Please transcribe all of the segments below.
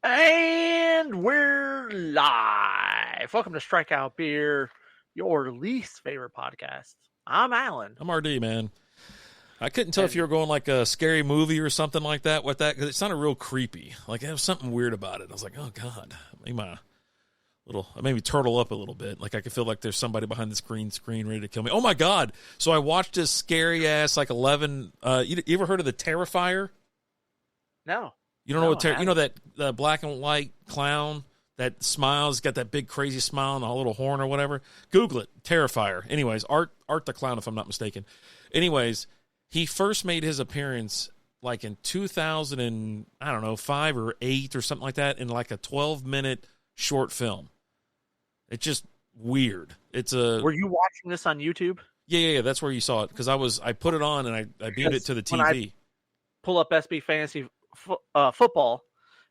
And we're live. Welcome to Strikeout Beer, your least favorite podcast. I'm Alan. I'm RD, man. I couldn't tell if you were going like a scary movie or something like that with that, because it sounded real creepy. Like there was something weird about it. I was like, oh, God. It made me turtle up a little bit. Like I could feel like there's somebody behind this green screen ready to kill me. Oh, my God. So I watched this scary-ass, like 11... you ever heard of the Terrifier? No. You don't know what you know that the black and white clown that smiles, got that big crazy smile and a little horn or whatever? Google it, Terrifier. Anyways, Art the Clown, if I'm not mistaken. Anyways, he first made his appearance like in 2005 or 8 or something like that in like a 12-minute short film. It's just weird. Were you watching this on YouTube? Yeah. That's where you saw it because I put it on and I beamed it to the TV. When I pull up SB Fantasy football,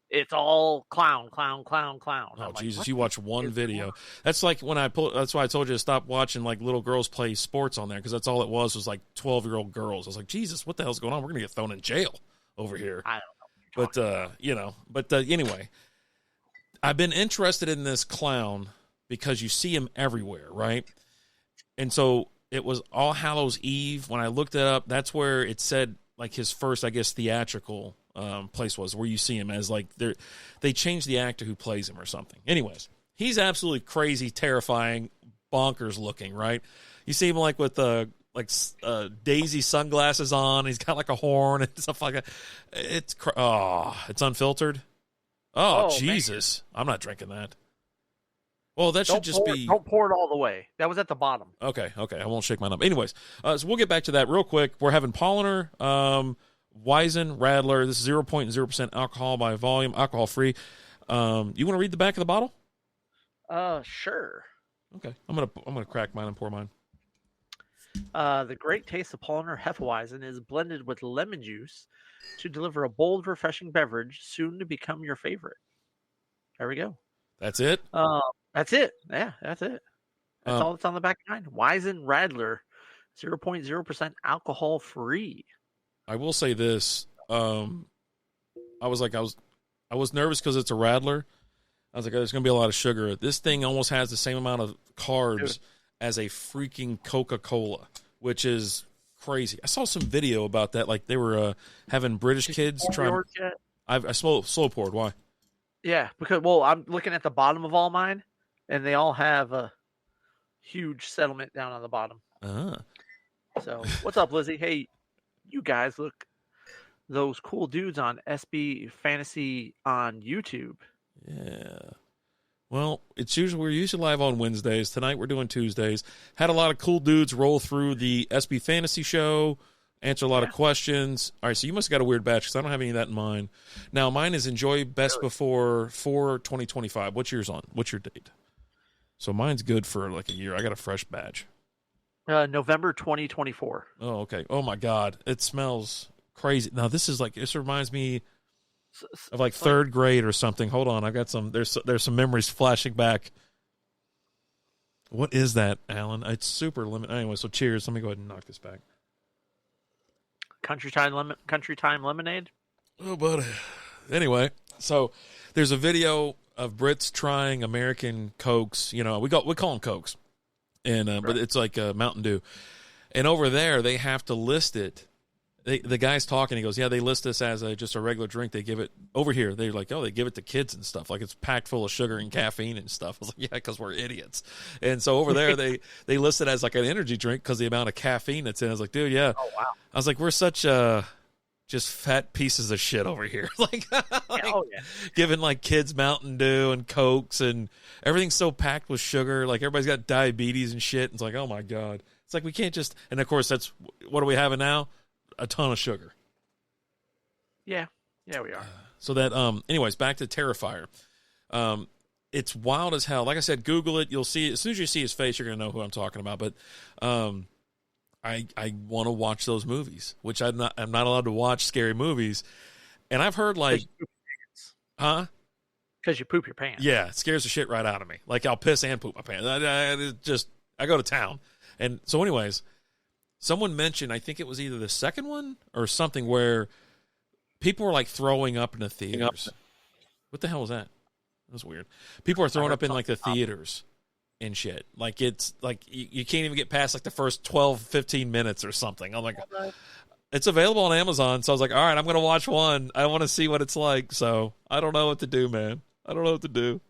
it's all clown. Oh Jesus! You watch one video. That's like when that's why I told you to stop watching like little girls play sports on there, because that's all it was like 12-year-old girls. I was like, Jesus, what the hell's going on? We're gonna get thrown in jail over here. I don't know. But anyway, I've been interested in this clown because you see him everywhere, right? And so it was All Hallows Eve when I looked it up. That's where it said like his first, I guess, theatrical place was, where you see him as like they changed the actor who plays him or something. Anyways, he's absolutely crazy, terrifying, bonkers looking, right? You see him like with Daisy sunglasses on. He's got like a horn and stuff like that. It's unfiltered. Oh Jesus, man. I'm not drinking that. Well, that should just be... Don't pour it all the way. That was at the bottom. Okay. I won't shake mine up. Anyways, so we'll get back to that real quick. We're having Paulaner Radler. This is 0.0% alcohol by volume, alcohol-free. You want to read the back of the bottle? Sure. Okay. I'm gonna crack mine and pour mine. The great taste of Paulaner Hefeweizen is blended with lemon juice to deliver a bold, refreshing beverage soon to become your favorite. There we go. That's it? That's it. Yeah, that's it. That's all that's on the back of mine. Weizen Radler, 0.0% alcohol free. I will say this. I was nervous because it's a Radler. I was like, there's going to be a lot of sugar. This thing almost has the same amount of carbs as a freaking Coca-Cola, which is crazy. I saw some video about that. Like they were having British kids trying. I slow poured. Why? Yeah, because I'm looking at the bottom of all mine, and they all have a huge settlement down on the bottom. So, what's up, Lizzie? Hey, you guys look those cool dudes on SB Fantasy on YouTube. Yeah. Well, we're usually live on Wednesdays. Tonight we're doing Tuesdays. Had a lot of cool dudes roll through the SB Fantasy show. Answer a lot of questions. All right, so you must have got a weird batch because I don't have any of that in mind. Now, mine is Enjoy Best Before 2025. What's yours on? What's your date? So mine's good for like a year. I got a fresh batch. November 2024. Oh, okay. Oh, my God. It smells crazy. Now, this reminds me of like third grade or something. Hold on. I've got there's some memories flashing back. What is that, Alan? It's super limited. Anyway, so cheers. Let me go ahead and knock this back. Country Time Lemonade. Oh, buddy. Anyway, so there's a video of Brits trying American Cokes. You know, we call them Cokes, and right. But it's like Mountain Dew. And over there, they have to list it. The guy's talking. He goes, "Yeah, they list this as just a regular drink. They give it over here. They're like, oh, they give it to kids and stuff. Like it's packed full of sugar and caffeine and stuff." I was like, "Yeah, because we're idiots." And so over there, they list it as like an energy drink because the amount of caffeine that's in. I was like, "Dude, yeah." Oh wow. I was like, "We're such just fat pieces of shit over here." Giving like kids Mountain Dew and Cokes and everything's so packed with sugar. Like everybody's got diabetes and shit. It's like, oh my God. It's like we can't just. And of course, that's what are we having now? A ton of sugar. Yeah, we are. So that, anyways, back to Terrifier. It's wild as hell. Like I said, Google it. You'll see it. As soon as you see his face, you're going to know who I'm talking about. But I want to watch those movies, which I'm not allowed to watch scary movies. And I've heard like, huh? Because you poop your pants. Yeah, it scares the shit right out of me. Like I'll piss and poop my pants. I go to town. And so anyways, someone mentioned, I think it was either the second one or something, where people were like throwing up in the theaters. What the hell was that? That was weird. People are throwing up in, like, the theaters and shit. Like, it's, like, you can't even get past, like, the first 12, 15 minutes or something. I'm like, it's available on Amazon, so I was like, all right, I'm going to watch one. I want to see what it's like, so I don't know what to do, man. I don't know what to do.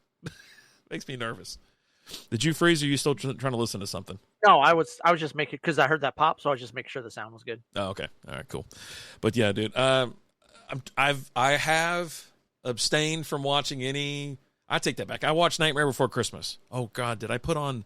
Makes me nervous. Did you freeze, or are you still trying to listen to something? No, I was just making, because I heard that pop, so I was just making sure the sound was good. Oh, okay. All right, cool. But yeah, dude, I have abstained from watching any. I take that back. I watched Nightmare Before Christmas. Oh God, did I put on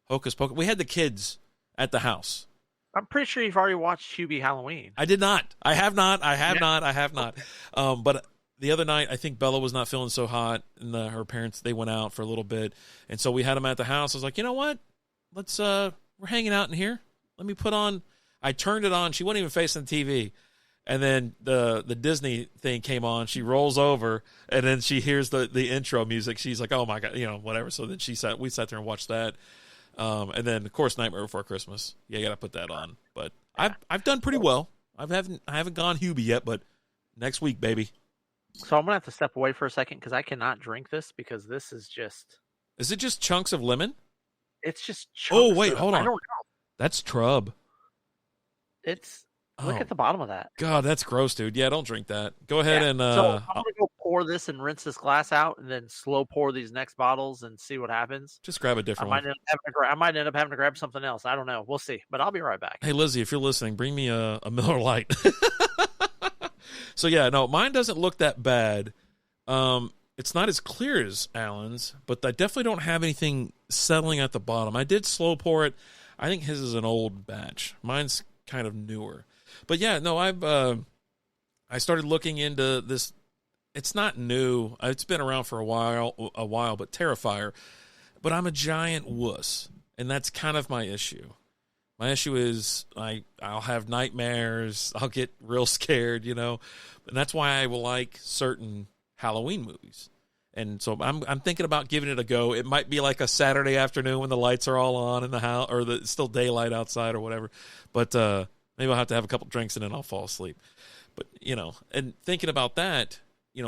Hocus Pocus? We had the kids at the house. I'm pretty sure you've already watched Hubie Halloween. I did not. I have not. I have not. But the other night, I think Bella was not feeling so hot, and her parents, they went out for a little bit, and so we had them at the house. I was like, you know what? Let's we're hanging out in here. Let me put on. I turned it on. She wasn't even facing the TV, and then the Disney thing came on. She rolls over, and then she hears the intro music. She's like, oh my God, whatever. So then we sat there and watched that. And then of course Nightmare Before Christmas. Yeah, you gotta put that on. But I've done pretty well. I haven't gone Hubie yet, but next week, baby. So I'm gonna have to step away for a second because I cannot drink this because this is just. Is it just chunks of lemon? It's just chunks. Oh wait, hold on. I don't know. That's Trub. Look at the bottom of that. God, that's gross, dude. Yeah, don't drink that. Go ahead and. So I'm gonna go pour this and rinse this glass out, and then slow pour these next bottles and see what happens. Just grab a different one. I might end up having to grab something else. I don't know. We'll see. But I'll be right back. Hey, Lizzie, if you're listening, bring me a Miller Lite. So yeah, no, mine doesn't look that bad. It's not as clear as Alan's, but I definitely don't have anything settling at the bottom. I did slow pour it. I think his is an old batch. Mine's kind of newer. But yeah, no, I started looking into this. It's not new. It's been around for a while, but Terrifier. But I'm a giant wuss, and that's kind of my issue. My issue is I'll have nightmares. I'll get real scared, and that's why I will like certain Halloween movies. And so I'm thinking about giving it a go. It might be like a Saturday afternoon when the lights are all on in the house, or it's still daylight outside or whatever. But maybe I'll have to have a couple drinks and then I'll fall asleep. But and thinking about that,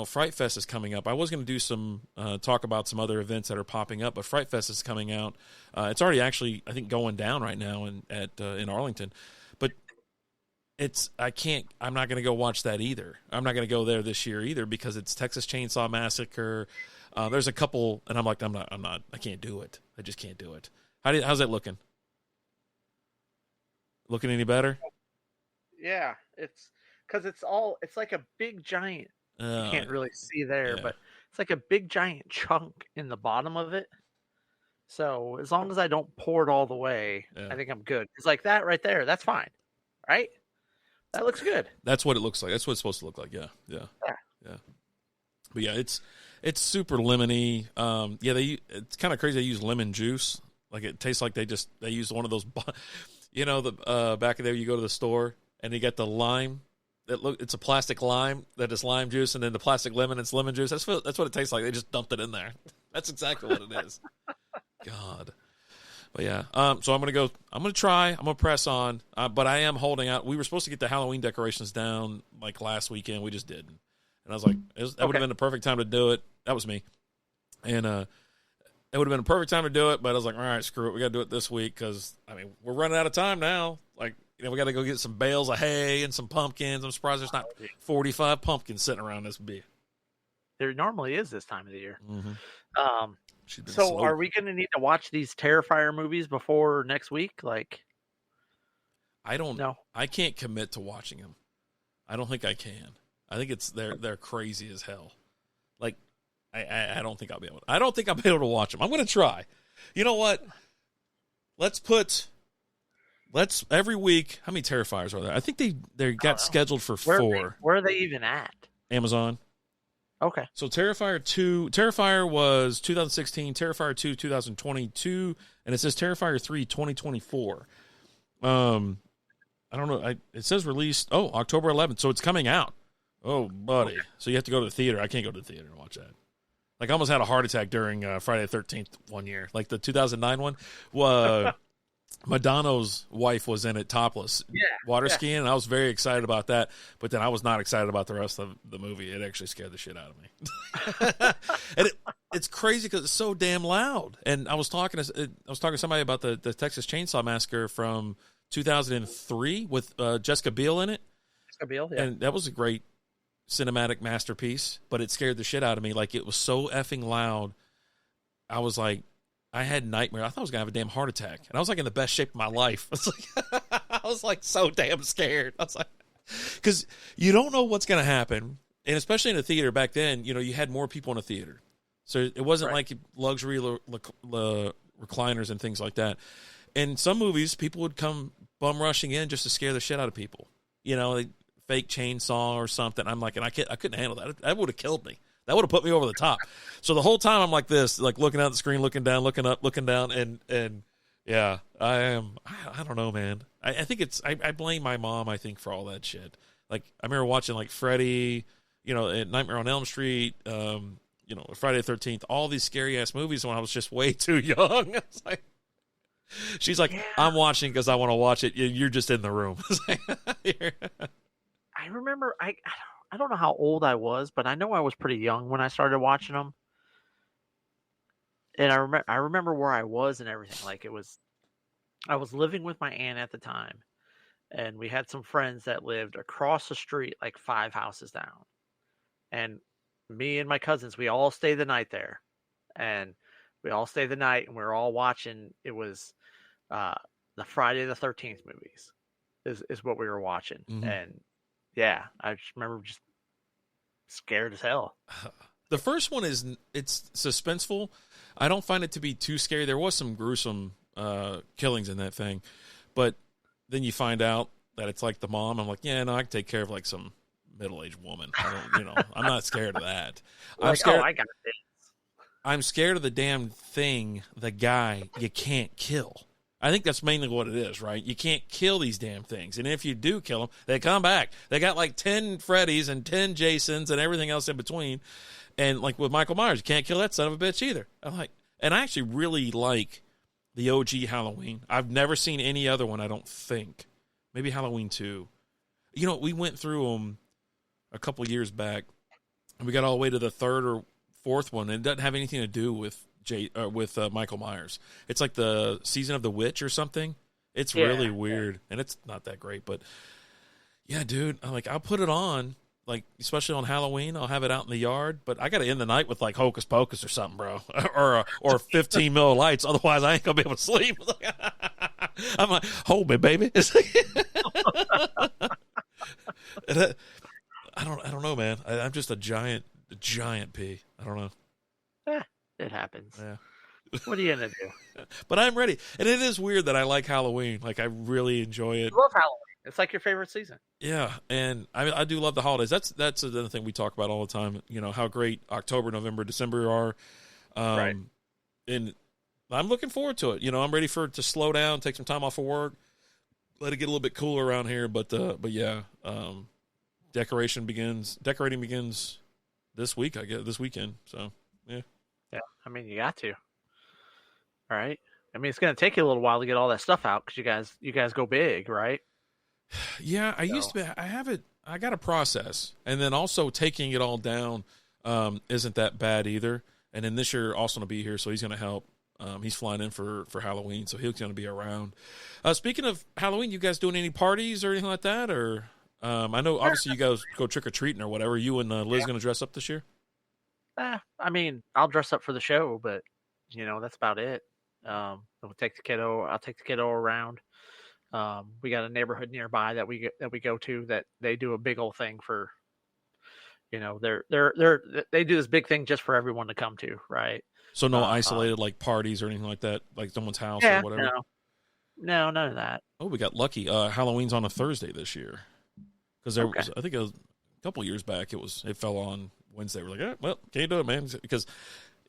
Fright Fest is coming up. I was going to do some talk about some other events that are popping up, but Fright Fest is coming out. It's already actually, I think, going down right now in Arlington. But I'm not going to go watch that either. I'm not going to go there this year either because it's Texas Chainsaw Massacre. There's a couple, and I'm like, I can't do it. I just can't do it. How's that looking? Looking any better? Yeah, it's because it's like a big giant. You can't really see there, but it's like a big giant chunk in the bottom of it. So as long as I don't pour it all the way, I think I'm good. It's like that right there. That's fine, right? That looks good. That's what it looks like. That's what it's supposed to look like. Yeah. But yeah, it's super lemony. It's kind of crazy. They use lemon juice. Like it tastes like they use one of those. The back of there, you go to the store and you get the lime. It's a plastic lime that is lime juice, and then the plastic lemon, it's lemon juice. That's what it tastes like. They just dumped it in there. That's exactly what it is. God. But yeah, so I'm going to try. I'm going to press on, but I am holding out. We were supposed to get the Halloween decorations down like last weekend. We just didn't. And I was like, that would have been the perfect time to do it. That was me. And it would have been a perfect time to do it, but I was like, all right, screw it. We got to do it this week because, we're running out of time now. Like, we got to go get some bales of hay and some pumpkins. I'm surprised there's not 45 pumpkins sitting around this beer. There normally is this time of the year. Mm-hmm. So are we going to need to watch these Terrifier movies before next week? Like, I don't know. I can't commit to watching them. I don't think I can. I think they're crazy as hell. Like, I don't think I'll be able to. I don't think I'll be able to watch them. I'm going to try. You know what? Let's every week. How many Terrifiers are there? I think they got scheduled for 4. Where are they even at? Amazon. Okay. So Terrifier was 2016, Terrifier 2 2022, and it says Terrifier 3 2024. I don't know. It says released October 11th, so it's coming out. Oh, buddy. So you have to go to the theater. I can't go to the theater and watch that. Like, I almost had a heart attack during Friday the 13th one year. Like the 2009 one. Madonna's wife was in it topless, water skiing, and I was very excited about that. But then I was not excited about the rest of the movie. It actually scared the shit out of me. And it's crazy because it's so damn loud. And I was talking to somebody about the Texas Chainsaw Massacre from 2003 with Jessica Biel in it. Jessica Biel, yeah. And that was a great cinematic masterpiece, but it scared the shit out of me. Like, it was so effing loud. I was like, I had nightmares. I thought I was going to have a damn heart attack. And I was like in the best shape of my life. I was like so damn scared. I was like, because you don't know what's going to happen. And especially in a theater back then, you had more people in a theater. So it wasn't like luxury recliners and things like that. In some movies, people would come bum rushing in just to scare the shit out of people. Fake chainsaw or something. I'm like, and I couldn't handle that. That would have killed me. That would have put me over the top. So the whole time I'm like this, like looking out the screen, looking down, looking up, looking down, and yeah, I don't know, man. I think I blame my mom, I think, for all that shit. Like, I remember watching like Freddy, at Nightmare on Elm Street, Friday the 13th, all these scary ass movies when I was just way too young. It's like, she's like, I'm watching because I want to watch it. You're just in the room. I remember, I don't know how old I was, but I know I was pretty young when I started watching them. And I remember where I was and everything. Like, I was living with my aunt at the time, and we had some friends that lived across the street, like 5 houses down. And me and my cousins, we all stayed the night there, and we were all watching. It was the Friday the 13th movies is what we were watching. Mm-hmm. And yeah, I just remember just scared as hell. The first one it's suspenseful. I don't find it to be too scary. There was some gruesome killings in that thing, but then you find out that it's like the mom. I'm like, yeah, no, I can take care of like some middle-aged woman. I'm not scared of that. I'm scared. I got this. I'm scared of the damn thing, the guy you can't kill. I think that's mainly what it is, right? You can't kill these damn things. And if you do kill them, they come back. They got like 10 Freddys and 10 Jasons and everything else in between. And like with Michael Myers, you can't kill that son of a bitch either. I'm like, and I actually really like the OG Halloween. I've never seen any other one, I don't think. Maybe Halloween 2. We went through them a couple years back, and we got all the way to the 3rd or 4th one, and it doesn't have anything to do with Michael Myers. It's like the Season of the Witch or something. It's really weird, and it's not that great. But yeah, dude, I'll put it on, like especially on Halloween. I'll have it out in the yard, but I got to end the night with like Hocus Pocus or something, bro, or 15 mil lights. Otherwise, I ain't gonna be able to sleep. I'm like, hold me, baby. I don't know, man. I'm just a giant pea. I don't know. It happens. Yeah. What are you gonna do? But I'm ready, and it is weird that I like Halloween. Like, I really enjoy it. I love Halloween. It's like your favorite season. Yeah, and I do love the holidays. That's another thing we talk about all the time. How great October, November, December are. Right. And I'm looking forward to it. I'm ready for it to slow down, take some time off of work, let it get a little bit cooler around here. But yeah, decorating begins this week. I guess this weekend. So yeah. Yeah, I mean, you got to. All right. I mean, it's going to take you a little while to get all that stuff out because you guys go big, right? Yeah, I used to be. I have it. I got a process, and then also taking it all down isn't that bad either. And then this year, Austin will be here, so he's going to help. He's flying in for Halloween, so he's going to be around. Speaking of Halloween, you guys doing any parties or anything like that? Or I know obviously you guys go trick or treating or whatever. You and Liz going to dress up this year? I mean, I'll dress up for the show, but that's about it. I'll take the kiddo around. We got a neighborhood nearby that we go to that they do a big old thing for. They do this big thing just for everyone to come to, right? So no isolated like parties or anything like that, like someone's house or whatever. No, none of that. Oh, we got lucky. Halloween's on a Thursday this year because there was, I think it was a couple years back. It fell on Wednesday. We're like, well, can't do it, man, because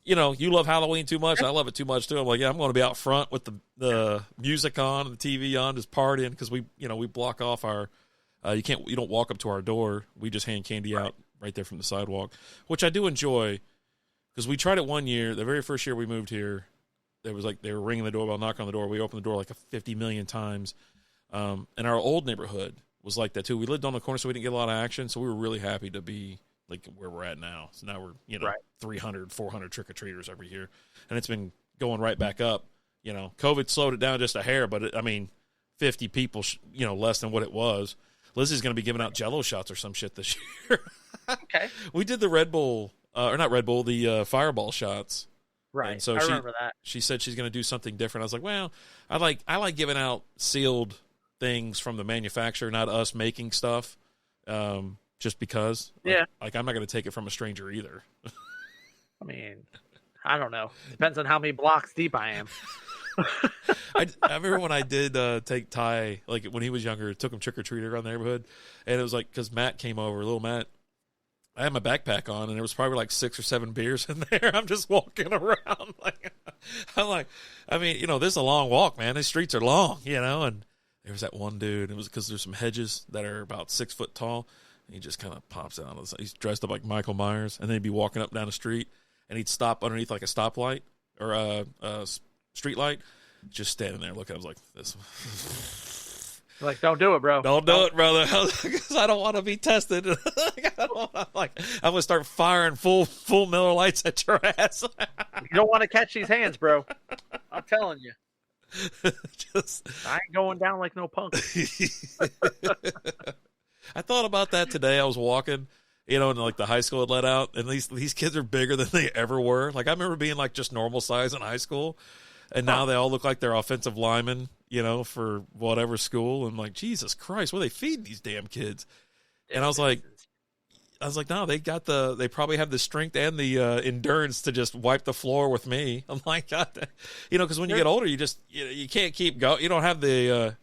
you love Halloween too much. I love it too much too. I'm like, yeah, I'm going to be out front with the music on, the TV on, just partying because we block off our. You don't walk up to our door. We just hand candy out right there from the sidewalk, which I do enjoy because we tried it one year. The very first year we moved here, there was like they were ringing the doorbell, knocking on the door. We opened the door like 50 million times. And our old neighborhood was like that too. We lived on the corner, so we didn't get a lot of action. So we were really happy to be like where we're at now. So now we're 300, 400 trick or treaters every year, and it's been going right back up. COVID slowed it down just a hair, but 50 people, less than what it was. Lizzie's going to be giving out Jello shots or some shit this year. Okay. We did the Red Bull, or not Red Bull, the Fireball shots. Right. And so I remember that. She said she's going to do something different. I was like, well, I like giving out sealed things from the manufacturer, not us making stuff, just because. Yeah. Like I'm not going to take it from a stranger either. I mean, I don't know. Depends on how many blocks deep I am. I remember when I did take Ty, like when he was younger, took him trick-or-treating around the neighborhood, and it was like, because Matt came over, little Matt, I had my backpack on, and there was probably like 6 or 7 beers in there. I'm just walking around. This is a long walk, man. These streets are long, and there was that one dude. It was because there's some hedges that are about 6 foot tall, and he just kind of pops out. He's dressed up like Michael Myers, and then he'd be walking up down the street, and he'd stop underneath like a stoplight or a street light, just standing there looking. I was like, this. Like, don't do it, bro. Don't do it, brother. Because I don't want to be tested. I'm going to start firing full Miller Lights at your ass. You don't want to catch these hands, bro. I'm telling you. I ain't going down like no punk. I thought about that today. I was walking, and like the high school had let out, and these kids are bigger than they ever were. Like I remember being like just normal size in high school, and now they all look like they're offensive linemen, for whatever school. And like, Jesus Christ, what are they feeding these damn kids? And I was like, no, they probably have the strength and the endurance to just wipe the floor with me. I'm like, God, because when you get older, you can't keep going. You don't have the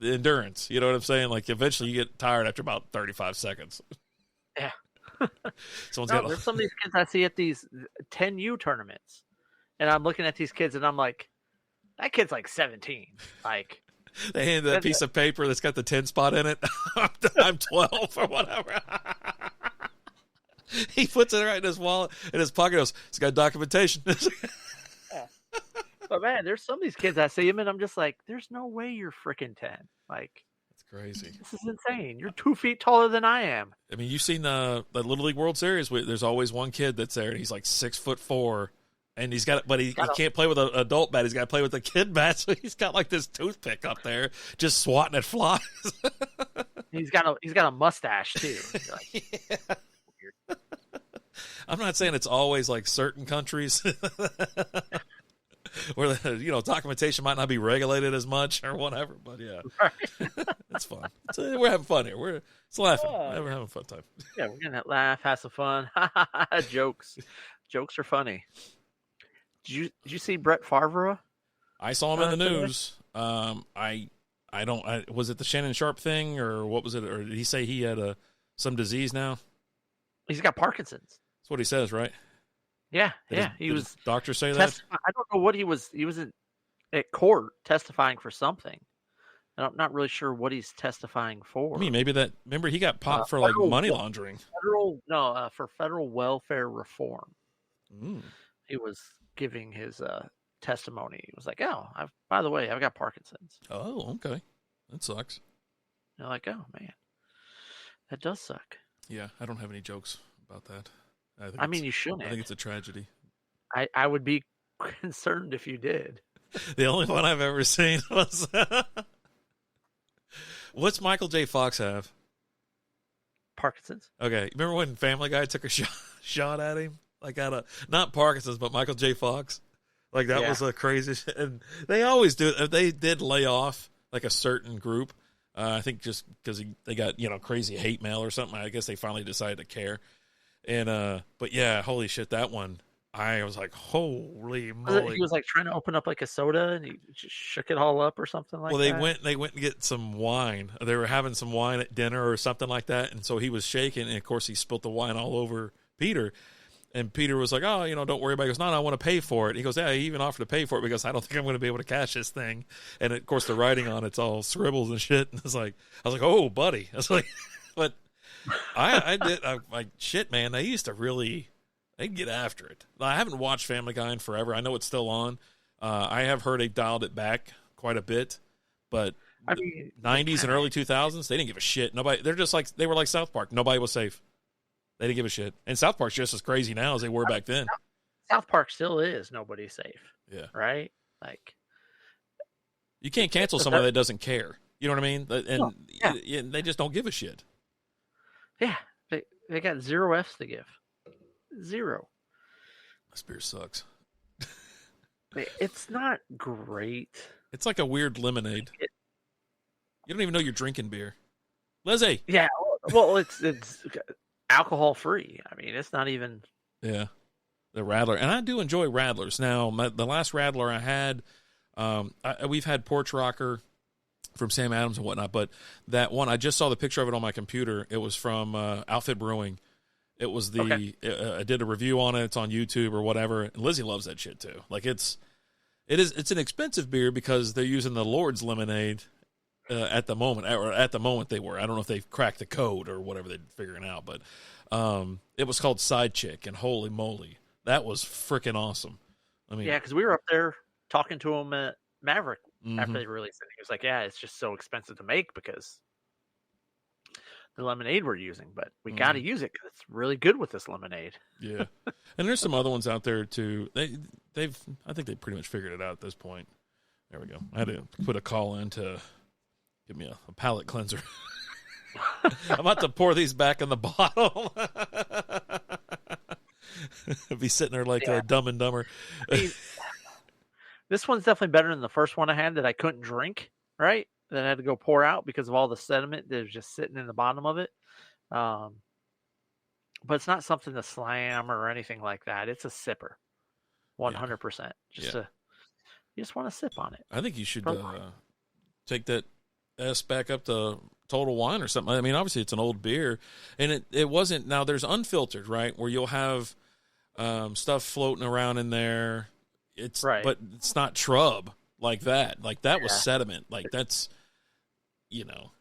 endurance. You know what I'm saying? Like eventually you get tired after about 35 seconds. Yeah. There's some of these kids I see at these 10U tournaments, and I'm looking at these kids and I'm like, that kid's like 17. Like they hand that piece of paper that's got the 10 spot in it. I'm 12 or whatever. He puts it right in his wallet, in his pocket. Goes, it's got documentation. Yeah. But man, there's some of these kids I see them, and I'm just like, there's no way you're freaking 10. Like, it's crazy. This is insane. You're 2 feet taller than I am. I mean, you've seen the Little League World Series. There's always one kid that's there, and he's like 6'4", and he can't play with an adult bat. He's got to play with a kid bat, so he's got like this toothpick up there, just swatting at flies. He's got a mustache too. Like, yeah. Weird. I'm not saying it's always like certain countries where documentation might not be regulated as much or whatever, but yeah, right. It's fun. We're having fun here. It's laughing. We're having a fun time. Yeah, we're gonna laugh, have some fun. Jokes are funny. Did you see Brett Favre? I saw him in the news. Was it the Shannon Sharp thing or what was it? Or did he say he had some disease now? He's got Parkinson's. That's what he says, right? Yeah, did his doctor say that? I don't know what he was at court testifying for something. I'm not really sure what he's testifying for. I mean, remember he got popped for like money laundering. For federal welfare reform. Mm. He was giving his testimony. He was like, by the way, I've got Parkinson's. Oh, okay. That sucks. You're like, oh man, that does suck. Yeah, I don't have any jokes about that. I mean, you shouldn't. I think it's a tragedy. I would be concerned if you did. The only one I've ever seen was what's Michael J. Fox have? Parkinson's. Okay, remember when Family Guy took a shot at him? Like not Parkinson's, but Michael J. Fox. Like that was a crazy shit. And they always do it. They did lay off like a certain group. I think just because they got, crazy hate mail or something. I guess they finally decided to care. And, but yeah, holy shit, that one, I was like, holy moly. He was like trying to open up like a soda and he just shook it all up or something like that. Well, they went and get some wine. They were having some wine at dinner or something like that. And so he was shaking. And of course he spilt the wine all over Peter. And Peter was like, oh, don't worry about it. He goes, no, I want to pay for it. He goes, yeah, he even offered to pay for it because I don't think I'm going to be able to cash this thing. And, of course, the writing on it's all scribbles and shit. And I was like, oh, buddy. I was like, but I'm like, shit, man, they used to really, they'd get after it. I haven't watched Family Guy in forever. I know it's still on. I have heard they dialed it back quite a bit, but I mean, 90s and early 2000s, they didn't give a shit. They were like South Park. Nobody was safe. They didn't give a shit. And South Park's just as crazy now as they were back then. South Park still is nobody's safe. Yeah. Right? Like, you can't cancel somebody that doesn't care. You know what I mean? And yeah. They just don't give a shit. Yeah. They got 0 F's to give. 0. This beer sucks. It's not great. It's like a weird lemonade. You don't even know you're drinking beer. Lizzie. Yeah. Well, it's alcohol free. I mean, it's not even. Yeah. The Radler. And I do enjoy Radlers. Now, the last Radler I had, we've had Porch Rocker from Sam Adams and whatnot, but that one, I just saw the picture of it on my computer. It was from Outfit Brewing. It was I did a review on it. It's on YouTube or whatever. And Lizzie loves that shit too. Like it's an expensive beer because they're using the Lord's lemonade at the moment. Or at the moment they were. I don't know if they've cracked the code or whatever they're figuring out, but it was called Side Chick, and holy moly, that was freaking awesome. I mean, yeah, because we were up there talking to him at Maverick after they released it. He was like, "Yeah, it's just so expensive to make because the lemonade we're using, but we got to use it because it's really good with this lemonade." Yeah, and there's some other ones out there too. I think they pretty much figured it out at this point. There we go. I had to put a call in to give me a palate cleanser. I'm about to pour these back in the bottle. I'd be sitting there like Dumb and Dumber. I mean, this one's definitely better than the first one I had that I couldn't drink, right? That I had to go pour out because of all the sediment that was just sitting in the bottom of it. But it's not something to slam or anything like that. It's a sipper, 100%. You just want to sip on it. I think you should take that S back up to Total Wine or something. I mean, obviously it's an old beer, and it wasn't. Now there's unfiltered, right, where you'll have stuff floating around in there. It's right, but it's not shrub like that. Like that was sediment. Like that's,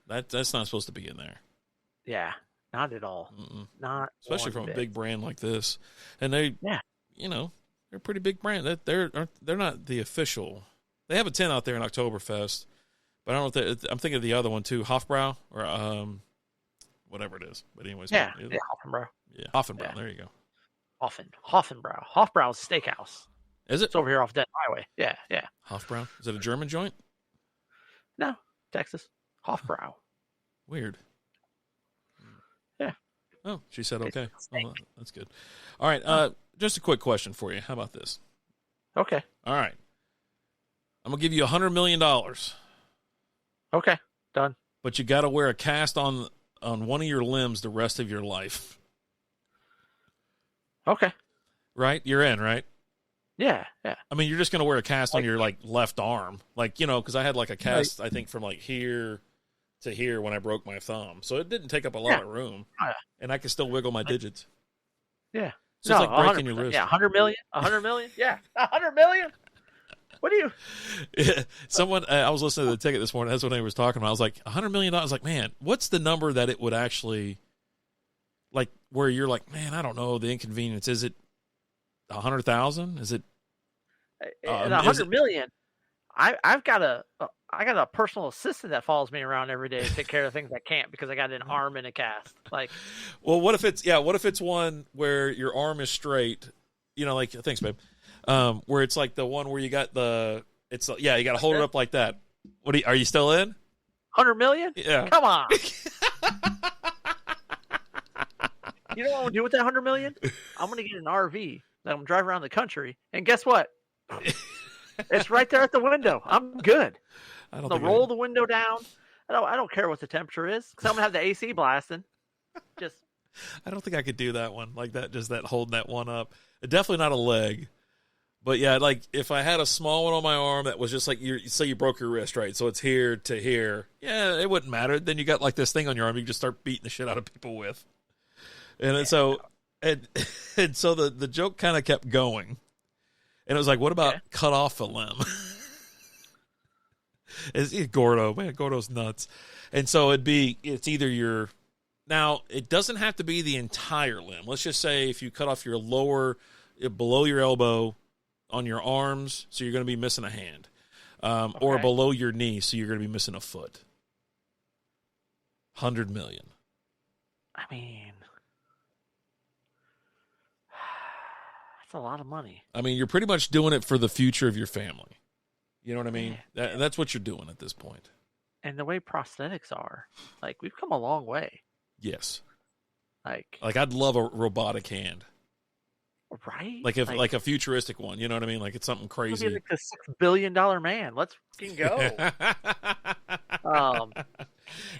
that's not supposed to be in there. Yeah, not at all. Not especially from a big brand like this, and they're a pretty big brand. They're not the official. They have a 10 out there in Oktoberfest. But I don't know if I'm thinking of the other one too, Hofbrau or whatever it is. But anyways, Hoffenbrau. Yeah, Hoffenbrau. There you go. Hoffenbrau. Hofbrau's Steakhouse. Is it? It's over here off Denton Highway. Yeah. Hofbrau. Is it a German joint? No, Texas. Hofbrau. Weird. Yeah. Oh, she said okay. Oh, that's good. All right. Just a quick question for you. How about this? Okay. All right. I'm gonna give you $100 million. Okay, done. But you got to wear a cast on one of your limbs the rest of your life. Okay. Right? You're in, right? Yeah. I mean, you're just going to wear a cast on your, left arm. Because I had, a cast, I think, from, here to here when I broke my thumb. So it didn't take up a lot of room. And I could still wiggle my digits. Yeah. So it's like breaking your wrist. Yeah, 100 million? 100 million? Yeah, 100 million? What do you? Someone, I was listening to the ticket this morning. That's what they was talking about. I was like, $100 million. I was like, man, what's the number that it would actually, where you're like, man, I don't know the inconvenience. Is it 100,000? Is it 100 million? I've got I got a personal assistant that follows me around every day to take care of things I can't because I got an arm in a cast. Well, what if it's one where your arm is straight? Thanks, babe. Where it's like the one where you got you got to hold it up like that. Are you still in? 100 million? Yeah. Come on. You know what I'm going to do with that 100 million? I'm going to get an RV that I'm going to drive around the country. And guess what? It's right there at the window. I'm good. I'll roll the window down. I don't care what the temperature is because I'm going to have the AC blasting. I don't think I could do that one like that, just that holding that one up. Definitely not a leg. But yeah, if I had a small one on my arm that was just like you broke your wrist, right? So it's here to here. Yeah, it wouldn't matter. Then you got this thing on your arm you can just start beating the shit out of people with. And so the joke kind of kept going. And it was like, what about cut off a limb? It's Gordo, man. Gordo's nuts. And so it's either now it doesn't have to be the entire limb. Let's just say if you cut off your lower, below your elbow, on your arms, so you're going to be missing a hand, or below your knee, so you're going to be missing a foot. 100 million. I mean, that's a lot of money. I mean, you're pretty much doing it for the future of your family. You know what I mean? That's what you're doing at this point. And the way prosthetics are, like, we've come a long way. Yes. Like I'd love a robotic hand. Right? Like a futuristic one, you know what I mean? Like it's something crazy. Like a $6 billion man. Let's fucking go.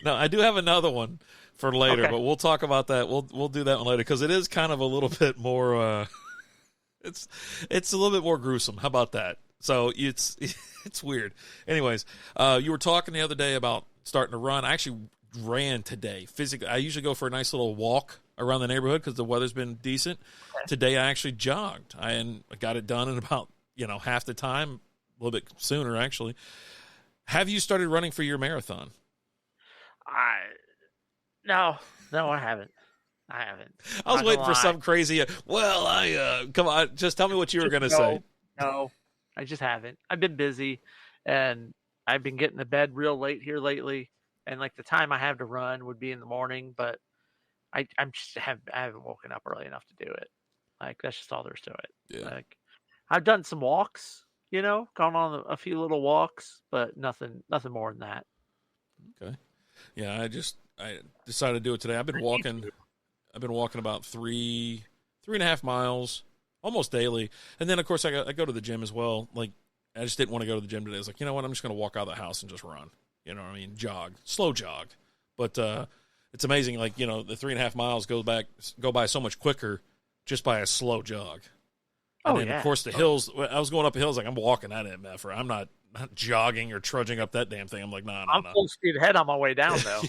No, I do have another one for later, but we'll talk about that. We'll do that one later because it is kind of a little bit more. It's a little bit more gruesome. How about that? So it's weird. Anyways, you were talking the other day about starting to run. I actually ran today physically. I usually go for a nice little walk around the neighborhood because the weather's been decent. Today I actually jogged. I got it done in about half the time, a little bit sooner actually. Have you started running for your marathon? No, I haven't. I was waiting for some crazy. Well, come on, just tell me what you were going to say. No, I just haven't. I've been busy, and I've been getting to bed real late here lately. And like the time I have to run would be in the morning, but I haven't woken up early enough to do it. Like that's just all there's to it. Yeah. Like I've done some walks, gone on a few little walks, but nothing more than that. Okay. Yeah, I decided to do it today. I've been walking about 3.5 miles almost daily. And then of course I go to the gym as well. Like I just didn't want to go to the gym today. I was like, you know what? I'm just going to walk out of the house and just run. You know what I mean? Jog, slow jog. But it's amazing. Like, the 3.5 miles go by so much quicker just by a slow jog. And then, of course, the hills, I was going up the hills like I'm walking that MF. I'm not jogging or trudging up that damn thing. I'm like, no. I'm full speed ahead on my way down, though.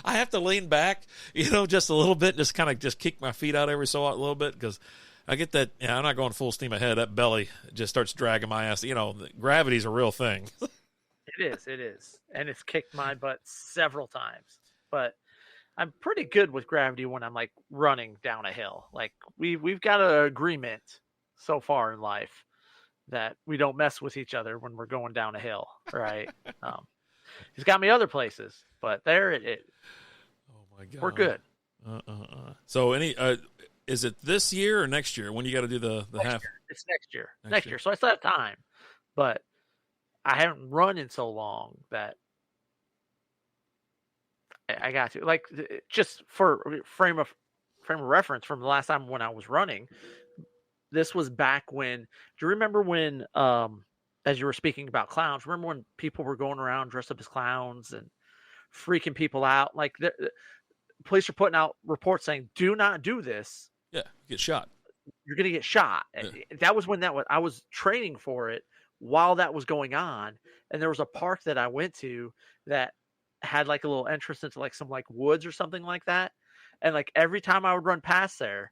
I have to lean back, just a little bit, just kind of just kick my feet out every so a little bit because I get that, I'm not going full steam ahead. That belly just starts dragging my ass. Gravity's a real thing. It is. And it's kicked my butt several times. But I'm pretty good with gravity when I'm like running down a hill. Like we've got an agreement so far in life that we don't mess with each other when we're going down a hill, right? He's got me other places, but there it is. Oh my God. We're good. So is it this year or next year when you got to do the half? It's next year. Next year. So I still have time, but I haven't run in so long that I got to, like, just for frame of reference from the last time when I was running. This was back when. Do you remember when, as you were speaking about clowns? Remember when people were going around dressed up as clowns and freaking people out? Like the police are putting out reports saying, "Do not do this." Yeah, get shot. You're gonna get shot. Yeah. That was when I was training for it while that was going on, and there was a park that I went to that had like a little entrance into like some like woods or something like that, and like every time I would run past there,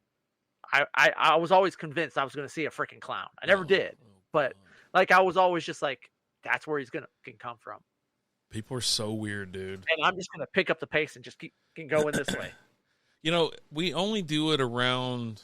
I was always convinced I was going to see a freaking clown. I never did, but like I was always just like, that's where he's can come from. People are so weird, dude. And I'm just going to pick up the pace and just keep going this way. We only do it around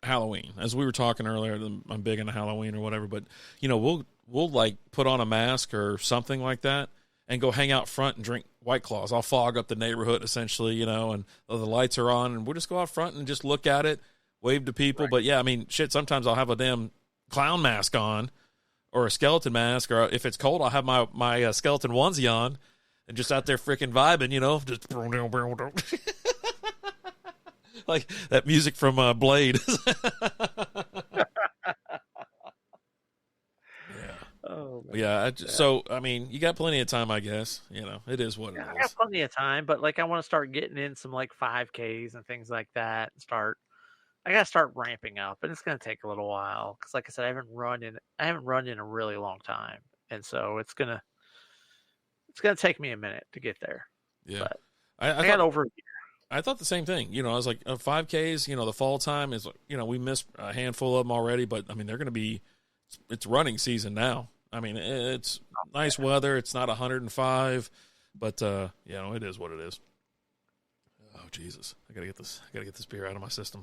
Halloween, as we were talking earlier. I'm big into Halloween or whatever, but we'll like put on a mask or something like that and go hang out front and drink White Claws. I'll fog up the neighborhood essentially, and the lights are on, and we'll just go out front and just look at it, wave to people. Right. But yeah, I mean, shit, sometimes I'll have a damn clown mask on or a skeleton mask, or if it's cold, I'll have my skeleton onesie on and just out there freaking vibing, just like that music from Blade. Yeah. So, I mean, you got plenty of time, I guess. It is what it is. I got plenty of time, but like I want to start getting in some like 5Ks and things like that. I got to start ramping up, and it's going to take a little while because, like I said, I haven't run in a really long time, and so it's gonna take me a minute to get there. Yeah, but I got over a year. I thought the same thing. I was like, 5Ks. The fall time is, we missed a handful of them already, but I mean, they're going to be. It's running season now. I mean, it's nice weather. It's not 105, but it is what it is. Oh Jesus! I gotta get this beer out of my system.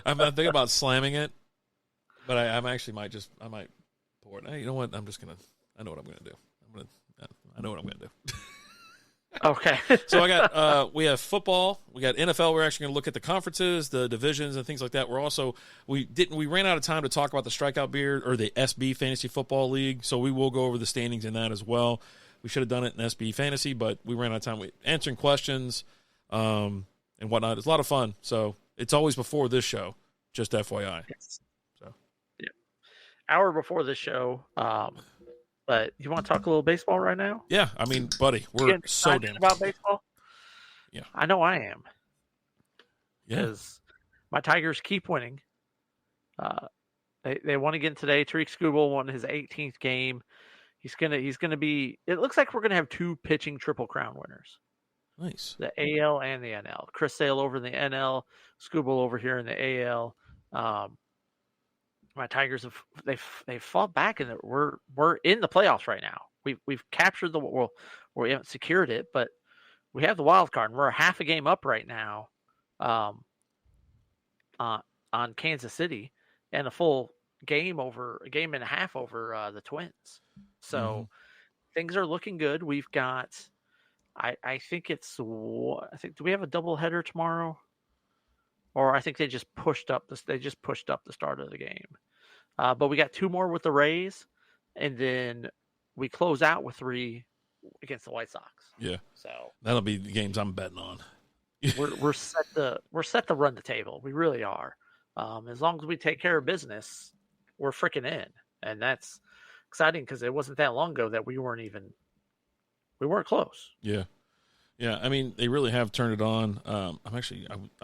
I'm thinking about slamming it, but I might pour it. Hey, you know what? I know what I'm gonna do. I know what I'm gonna do. Okay. So we have football, we got NFL. We're actually going to look at the conferences, the divisions, and things like that. We ran out of time to talk about the Strikeout Beer or the SB Fantasy Football League, so we will go over the standings in that as well. We should have done it in SB Fantasy, but we ran out of time. Answering questions and whatnot. It's a lot of fun. So it's always before this show, just FYI. Yes. So, yeah. Hour before this show. But you want to talk a little baseball right now? Yeah, I mean, buddy, we're so damn about baseball. Yeah, I know I am. Yeah, because my Tigers keep winning. They won again today. Tariq Skubal won his 18th game. He's gonna be. It looks like we're gonna have 2 pitching Triple Crown winners. Nice. The AL and the NL. Chris Sale over in the NL. Skubal over here in the AL. My Tigers they've fought back, and we're in the playoffs right now. We've captured we haven't secured it, but we have the wild card, and we're half a game up right now, on Kansas City, and a full game and a half over the Twins. So things are looking good. We've got, I think do we have a doubleheader tomorrow? Or I think they just pushed up the start of the game. But we got 2 more with the Rays, and then we close out with 3 against the White Sox. Yeah. So that'll be the games I'm betting on. we're set to run the table. We really are. As long as we take care of business, we're freaking in, and that's exciting because it wasn't that long ago that we weren't close. Yeah. Yeah, I mean, they really have turned it on. I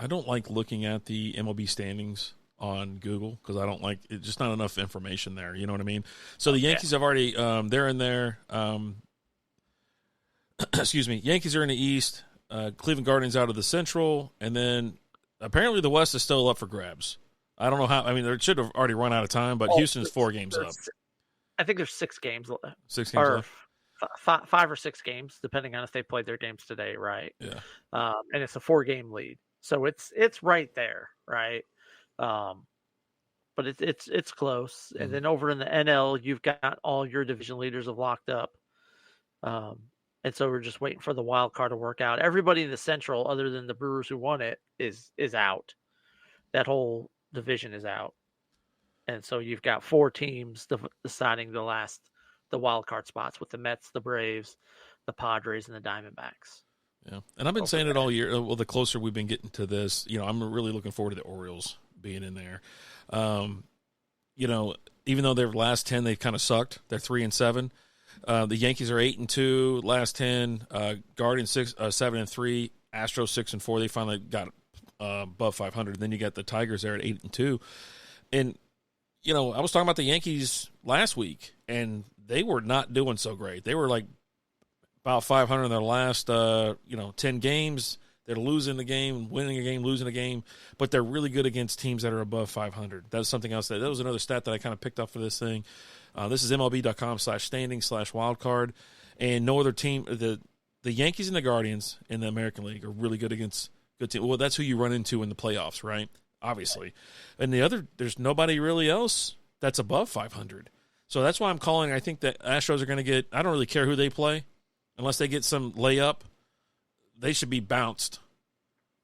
don't like looking at the MLB standings on Google because I don't like it's just not enough information there. You know what I mean? So the Yankees have already they're in there. Excuse me. Yankees are in the East. Cleveland Guardians out of the Central, and then apparently the West is still up for grabs. I don't know how. I mean, they should have already run out of time, but Houston's 4 games up. I think there's 6 games left. 6 games left. 5 or 6 games, depending on if they played their games today, right? Yeah. And it's a 4-game lead, so it's right there, right? But it's close. And then over in the NL, you've got all your division leaders have locked up, and so we're just waiting for the wild card to work out. Everybody in the Central, other than the Brewers who won it, is out. That whole division is out, and so you've got 4 teams deciding the wild card spots with the Mets, the Braves, the Padres, and the Diamondbacks. Yeah, and I've been saying it all year. Well, the closer we've been getting to this, I'm really looking forward to the Orioles being in there. Even though their last 10 they've kind of sucked, they're 3-7. The Yankees are 8-2 last 10. Guardians 7-3. Astros 6-4. They finally got above 500. Then you got the Tigers there at 8-2, and I was talking about the Yankees last week, and they were not doing so great. They were like about 500 in their last 10 games. They're losing the game, winning a game, losing a game, but they're really good against teams that are above 500. That's something else that was another stat that I kind of picked up for this thing. This is MLB.com/standings/wildcard, and no other team. The Yankees and the Guardians in the American League are really good against good teams. Well, that's who you run into in the playoffs, right? Obviously, and there's nobody really else that's above 500. So that's why I'm calling. I think that Astros are going to get. I don't really care who they play, unless they get some layup. They should be bounced,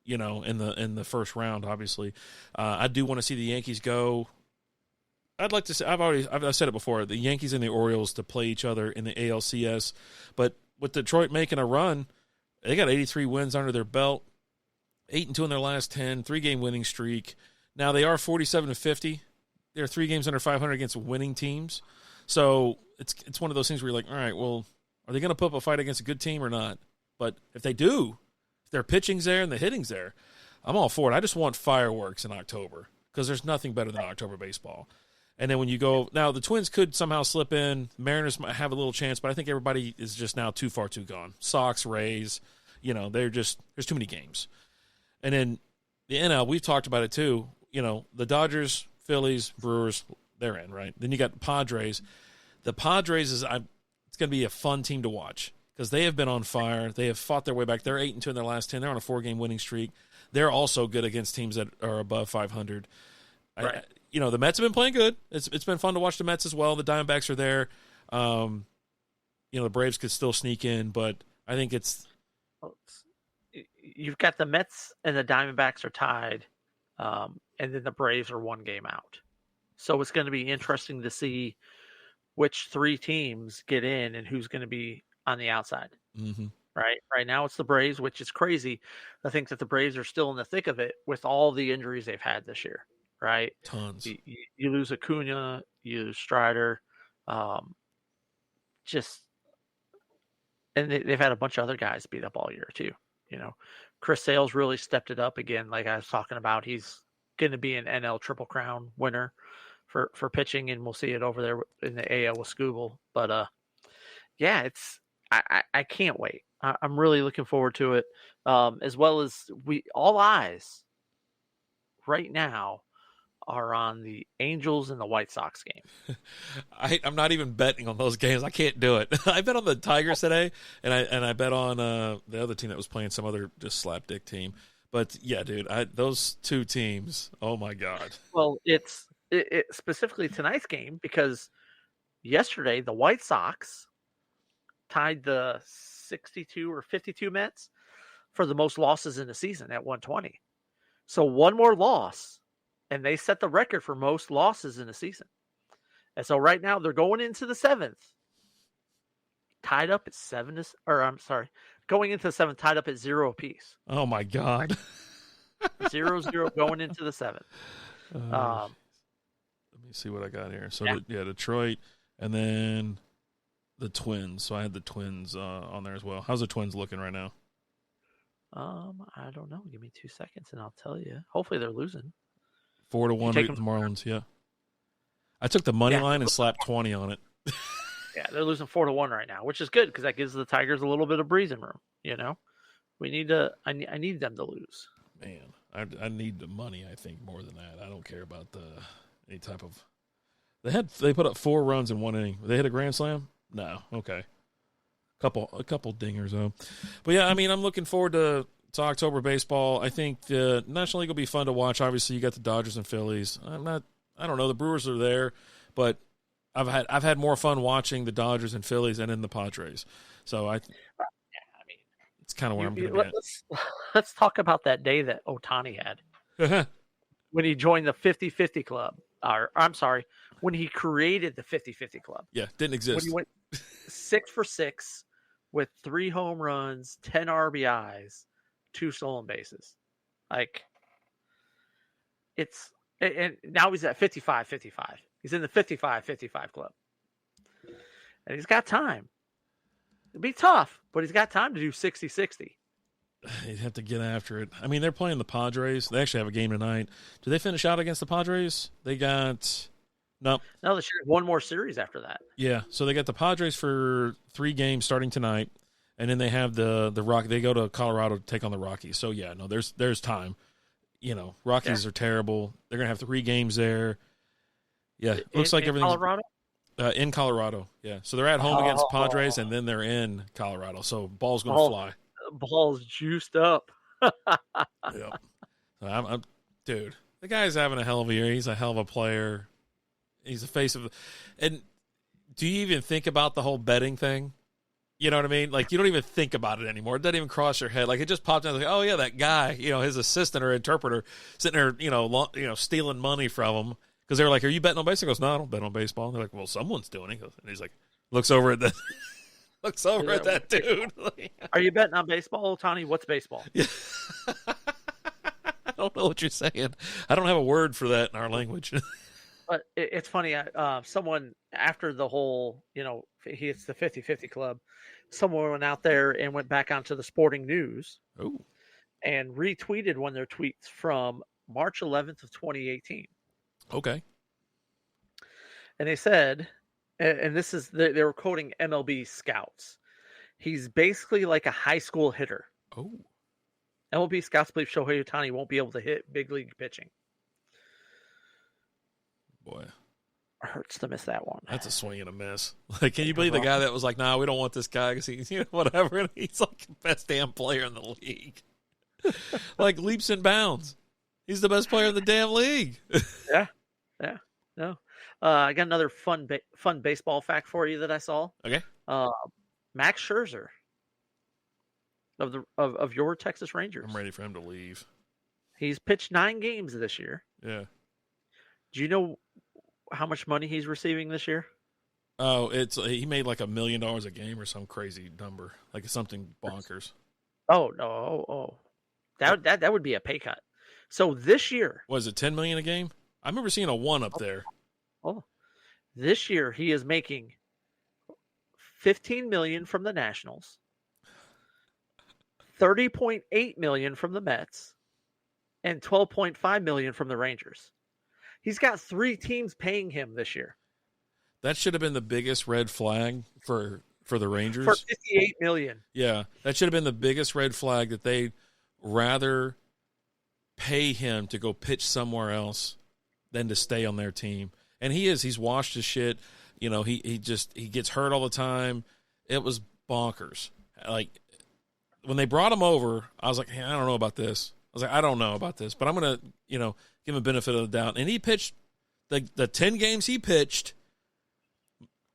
in the first round. Obviously, I do want to see the Yankees go. I'd like to say I've said it before. The Yankees and the Orioles to play each other in the ALCS, but with Detroit making a run, they got 83 wins under their belt, 8-2 in their last 10, 3-game winning streak. Now they are 47-50. They're 3 games under 500 against winning teams. So it's one of those things where you're like, all right, well, are they going to put up a fight against a good team or not? But if they do, if their pitching's there and the hitting's there, I'm all for it. I just want fireworks in October because there's nothing better than October baseball. And then when you go – now the Twins could somehow slip in. Mariners might have a little chance, but I think everybody is just now too far too gone. Sox, Rays, they're just – there's too many games. And then the NL, we've talked about it too. The Dodgers, Phillies, Brewers, they're in, right? Then you got the Padres. The Padres it's going to be a fun team to watch because they have been on fire. They have fought their way back. They're 8-2 in their last 10. They're on a 4-game winning streak. They're also good against teams that are above 500. Right. The Mets have been playing good. It's been fun to watch the Mets as well. The Diamondbacks are there. The Braves could still sneak in, but I think you've got the Mets and the Diamondbacks are tied, and then the Braves are 1 game out. So it's going to be interesting to see which 3 teams get in and who's going to be on the outside. Mm-hmm. Right now it's the Braves, which is crazy. I think that the Braves are still in the thick of it with all the injuries they've had this year. Right, tons. You lose Acuna, you lose Strider, and they've had a bunch of other guys beat up all year too. Chris Sale's really stepped it up again. Like I was talking about, he's going to be an NL Triple Crown winner for pitching, and we'll see it over there in the AL with Scooble. But yeah, I can't wait. I'm really looking forward to it. As well as all eyes right now are on the Angels and the White Sox game. I'm not even betting on those games. I can't do it. I bet on the Tigers today, and I bet on the other team that was playing some other just slapdick team. But yeah, dude, those 2 teams. Oh my God. Well, it's specifically tonight's game because yesterday the White Sox tied the 62 or 52 Mets for the most losses in the season at 120. So one more loss, and they set the record for most losses in a season. And so right now they're going into the 7th, tied up at 7. Going into the 7th, tied up at 0 apiece. Oh my God. 0-0 going into the 7th. Let me see what I got here. So Detroit, and then the Twins. So I had the Twins on there as well. How's the Twins looking right now? I don't know. Give me 2 seconds and I'll tell you. Hopefully they're losing. 4-1 beat the Marlins. Yeah, I took the money line and slapped 20 on it. Yeah, they're losing 4-1 right now, which is good because that gives the Tigers a little bit of breathing room. We need to. I need them to lose. Man, I need the money. I think more than that. I don't care about any type of. They put up 4 runs in 1 inning. They hit a grand slam. No, okay. A couple dingers though, but yeah, I mean, I'm looking forward to October baseball. I think the National League will be fun to watch. Obviously, you got the Dodgers and Phillies. I don't know. The Brewers are there, but I've had more fun watching the Dodgers and Phillies than in the Padres. So it's kind of where I'm going to be. Let's talk about that day that Ohtani had when he joined the 50-50 club. Or I'm sorry, when he created the 50-50 club. Yeah, didn't exist. When he went 6 for 6 with 3 home runs, 10 RBIs, 2 stolen bases. And now he's at 55-55. He's in the 55-55 club. And he's got time. It'd be tough, but he's got time to do 60-60. He'd have to get after it. I mean, they're playing the Padres. They actually have a game tonight. Do they finish out against the Padres? They got no. No, they should have 1 more series after that. Yeah, so they got the Padres for 3 games starting tonight, and then they have the Rock. They go to Colorado to take on the Rockies. So yeah, no, there's time. Rockies are terrible. They're gonna have 3 games there. Yeah, looks like everything's Colorado. In Colorado, yeah. So they're at home against Padres, and then they're in Colorado. So ball's gonna fly. Ball's juiced up. Yeah, dude. The guy's having a hell of a year. He's a hell of a player. He's the face of. And do you even think about the whole betting thing? You know what I mean? Like, you don't even think about it anymore. It doesn't even cross your head. Like, it just popped out. Like, oh yeah, that guy. His assistant or interpreter sitting there, stealing money from him because they're like, "Are you betting on baseball?" He goes, "No, I don't bet on baseball." They're like, "Well, someone's doing it." And he's like, looks over at that dude. Are you betting on baseball, Ohtani? What's baseball? Yeah. I don't know what you're saying. I don't have a word for that in our language. But it's funny. Someone after the whole, it's the 50-50 club. Someone went out there and went back onto the Sporting News and retweeted one of their tweets from March 11th of 2018. Okay. And they said, and this is, they were quoting MLB scouts. He's basically like a high school hitter. Oh. MLB scouts believe Shohei Ohtani won't be able to hit big league pitching. Boy. hurts to miss that one. That's a swing and a miss. Like, can you believe the guy that was like, "Nah, we don't want this guy because he's whatever," and he's like the best damn player in the league, like leaps and bounds. He's the best player in the damn league. Yeah. No, I got another fun baseball fact for you that I saw. Okay. Max Scherzer of your Texas Rangers. I'm ready for him to leave. He's pitched 9 games this year. Yeah. Do you know how much money he's receiving this year? Oh, he made like $1 million a game or some crazy number, like something bonkers. Oh no! That would be a pay cut. So this year, was it $10 million a game? I remember seeing a 1 up there. Oh, this year he is making $15 million from the Nationals, $30.8 million from the Mets, and $12.5 million from the Rangers. He's got 3 teams paying him this year. That should have been the biggest red flag for the Rangers. For $58 million. Yeah, that should have been the biggest red flag, that they'd rather pay him to go pitch somewhere else than to stay on their team. And he's washed his shit. You know, he gets hurt all the time. It was bonkers. Like, when they brought him over, I was like, hey, I don't know about this. But I'm going to, give him a benefit of the doubt. And he pitched the 10 games he pitched,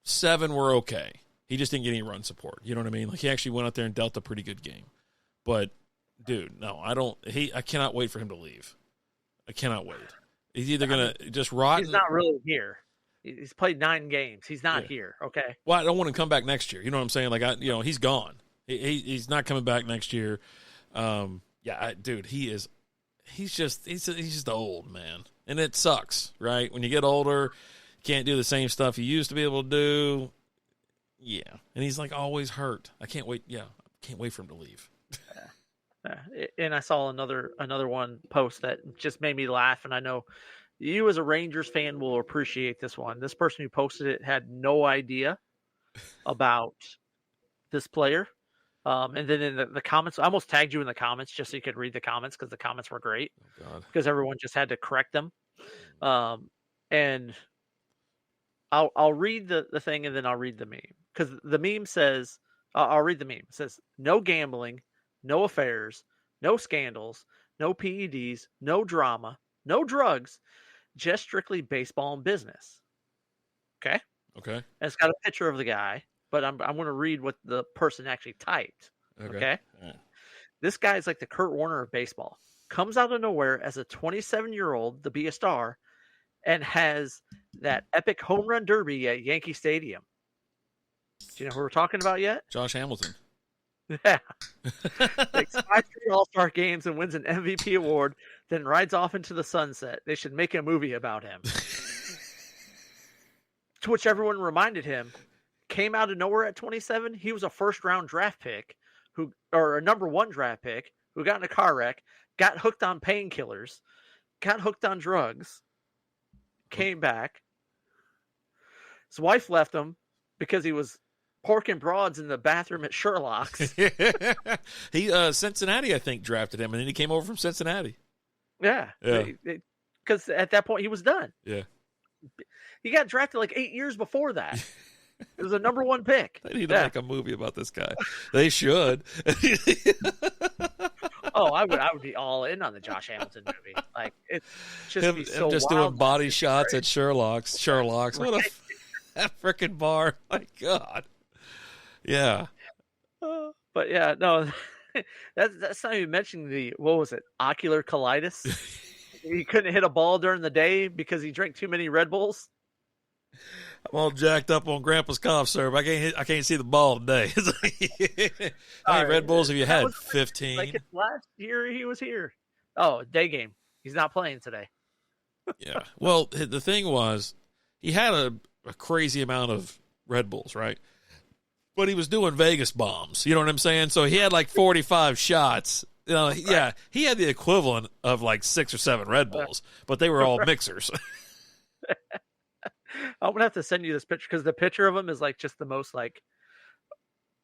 7 were okay. He just didn't get any run support. You know what I mean? Like, he actually went out there and dealt a pretty good game. But, dude, no, I cannot wait for him to leave. I cannot wait. He's either going to just rot. He's not really here. He's played 9 games. He's not here, okay? Well, I don't want him to come back next year. You know what I'm saying? Like, he's gone. He's not coming back next year. Dude, he's just old, man. And it sucks, right? When you get older, you can't do the same stuff you used to be able to do. Yeah. And he's like always hurt. I can't wait. Yeah. I can't wait for him to leave. And I saw another one post that just made me laugh. And I know you as a Rangers fan will appreciate this one. This person who posted it had no idea about this player. And then in the comments, I almost tagged you in the comments just so you could read the comments, because the comments were great. Because everyone just had to correct them. And I'll read the thing, and then I'll read the meme. Because the meme says, I'll read the meme. It says, no gambling, no affairs, no scandals, no PEDs, no drama, no drugs, just strictly baseball and business. Okay? Okay. And it's got a picture of the guy, but I'm going to read what the person actually typed. Okay? Yeah. This guy's like the Kurt Warner of baseball. Comes out of nowhere as a 27-year-old to be a star, and has that epic home run derby at Yankee Stadium. Do you know who we're talking about yet? Josh Hamilton. Yeah. Like 5 straight All-Star games and wins an MVP award, then rides off into the sunset. They should make a movie about him. To which everyone reminded him, came out of nowhere at 27. He was a first-round draft pick, or a number 1 draft pick, who got in a car wreck, got hooked on painkillers, got hooked on drugs, came back. His wife left him because he was porking broads in the bathroom at Sherlock's. Cincinnati, I think, drafted him, and then he came over from Cincinnati. Yeah. Because at that point, he was done. Yeah. He got drafted like 8 years before that. It was a number 1 pick. They need to make a movie about this guy. They should. Oh, I would be all in on the Josh Hamilton movie. Like, it's just him, be so just wild. doing body shots at Sherlock's. What a freaking bar! My God. Yeah. But yeah, no, that's not even mentioning what was it? Ocular colitis. He couldn't hit a ball during the day because he drank too many Red Bulls. I'm all jacked up on Grandpa's cough syrup. I can't see the ball today. How many Red Bulls have you had? 15. Like last year he was here. Oh, day game. He's not playing today. Yeah. Well, the thing was, he had a crazy amount of Red Bulls, right? But he was doing Vegas bombs. You know what I'm saying? So he had like 45 shots. Right. Yeah, he had the equivalent of like 6 or 7 Red Bulls, but they were all mixers. I'm gonna have to send you this picture, because the picture of him is like just the most like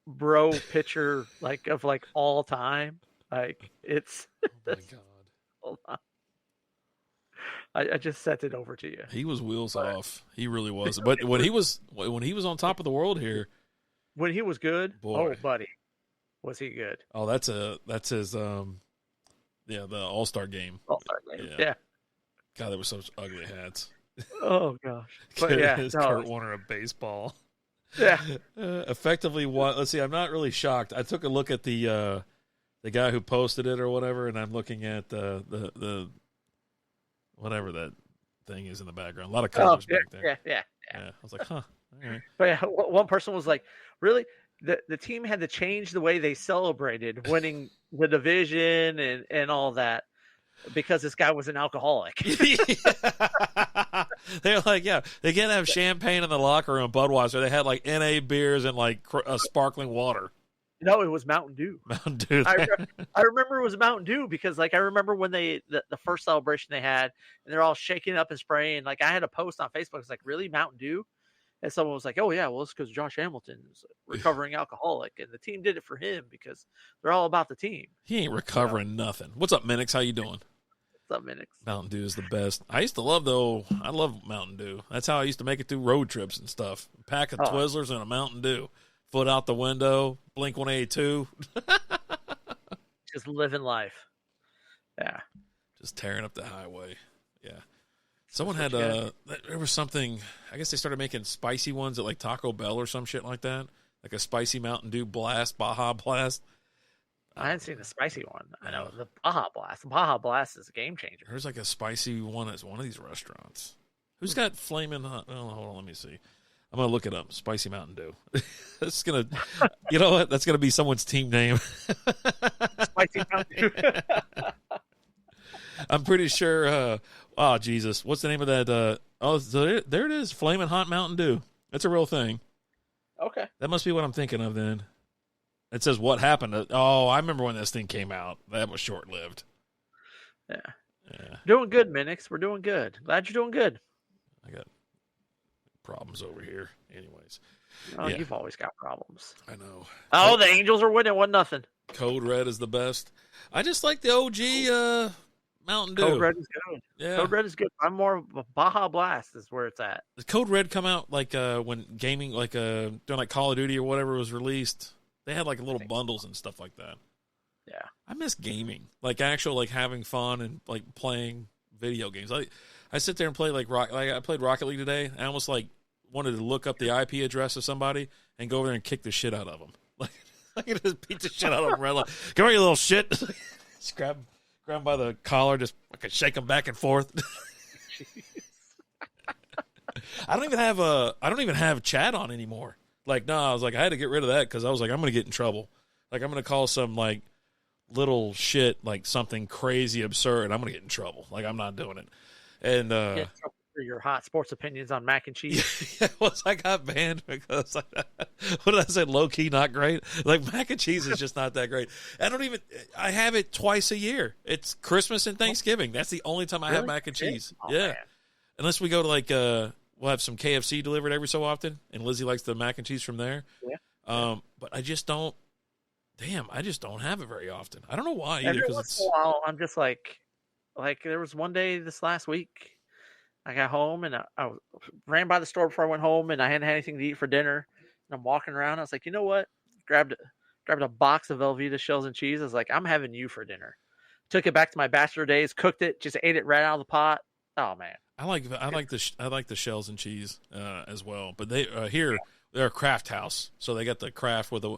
bro picture like of like all time. Like it's. Oh my God. Hold on. I just sent it over to you. He was wheels off. He really was. But when he was on top of the world here, when he was good, boy. Oh, buddy, was he good? Oh, that's his the All-Star game. All-Star game. Yeah. God, there were such ugly hats. Oh gosh. But yeah, Kurt Warner of baseball. Yeah. Effectively, what? Let's see. I'm not really shocked. I took a look at the guy who posted it or whatever, and I'm looking at the whatever that thing is in the background. A lot of colors back there. Yeah. I was like, huh. All right. But yeah, one person was like, really? The team had to change the way they celebrated winning the division and all that because this guy was an alcoholic. They're like, yeah, they can't have champagne in the locker room, Budweiser. They had like NA beers and like sparkling water. No, it was Mountain Dew. Mountain Dew. I remember it was Mountain Dew because, like, I remember when the first celebration they had, and they're all shaking up and spraying. Like, I had a post on Facebook. It's like, really, Mountain Dew? And someone was like, oh, yeah, well, it's because Josh Hamilton is a recovering alcoholic, and the team did it for him because they're all about the team. He ain't recovering nothing. What's up, Minix? How you doing? What's up, Minix? Mountain Dew is the best. I love Mountain Dew. That's how I used to make it through road trips and stuff. A pack of Twizzlers and a Mountain Dew. Foot out the window, Blink 182. Just living life. Yeah. Just tearing up the highway. Yeah. Someone had there was something, I guess they started making spicy ones at like Taco Bell or some shit like that. Like a spicy Mountain Dew Blast, Baja Blast. I hadn't seen the spicy one. I know the Baja Blast. The Baja Blast is a game changer. There's like a spicy one at one of these restaurants. Who's got flaming hot? Oh, hold on, let me see. I'm going to look it up. Spicy Mountain Dew. That's going to, you know what? That's going to be someone's team name. Spicy Mountain Dew. I'm pretty sure, oh, Jesus. What's the name of that? So there it is. Flaming Hot Mountain Dew. That's a real thing. Okay. That must be what I'm thinking of then. It says what happened. I remember when this thing came out. That was short-lived. Yeah. Doing good, Minix. We're doing good. Glad you're doing good. I got problems over here. Anyways. Oh, yeah. You've always got problems. I know. Oh, the Angels are winning 1-0. Code Red is the best. I just like the OG Mountain Dew. Code Red is good. Yeah. Code Red is good. I'm more of a Baja Blast is where it's at. Does Code Red come out like when gaming, like during like Call of Duty or whatever was released? They had like little bundles and stuff like that. Yeah. I miss gaming. Like actual like having fun and like playing video games. I sit there and play like I played Rocket League today. I almost like wanted to look up the IP address of somebody and go over there and kick the shit out of them. Like I could just beat the shit out of them. Right? Like, come here, you little shit. Just grab him by the collar, just fucking shake him back and forth. I don't even have chat on anymore. Like, no, I was like, I had to get rid of that because I was like, I'm gonna get in trouble. Like, I'm gonna call some like little shit like something crazy absurd. I'm gonna get in trouble. Like, I'm not doing it. And for your hot sports opinions on mac and cheese. Yeah, once I got banned because what did I say? Low key, not great. Like mac and cheese is just not that great. I have it twice a year. It's Christmas and Thanksgiving. That's the only time I have mac and cheese. Oh, yeah, man. Unless we go to like we'll have some KFC delivered every so often, and Lizzie likes the mac and cheese from there. Yeah. But I just don't. Damn, I just don't have it very often. I don't know why either. Every once in a while, I'm just like there was one day this last week. I got home and I ran by the store before I went home, and I hadn't had anything to eat for dinner. And I'm walking around. I was like, you know what? Grabbed a box of Velveeta shells and cheese. I was like, I'm having you for dinner. Took it back to my bachelor days, cooked it, just ate it right out of the pot. Oh man, I like the shells and cheese as well. But they they're a craft house, so they got the craft with the.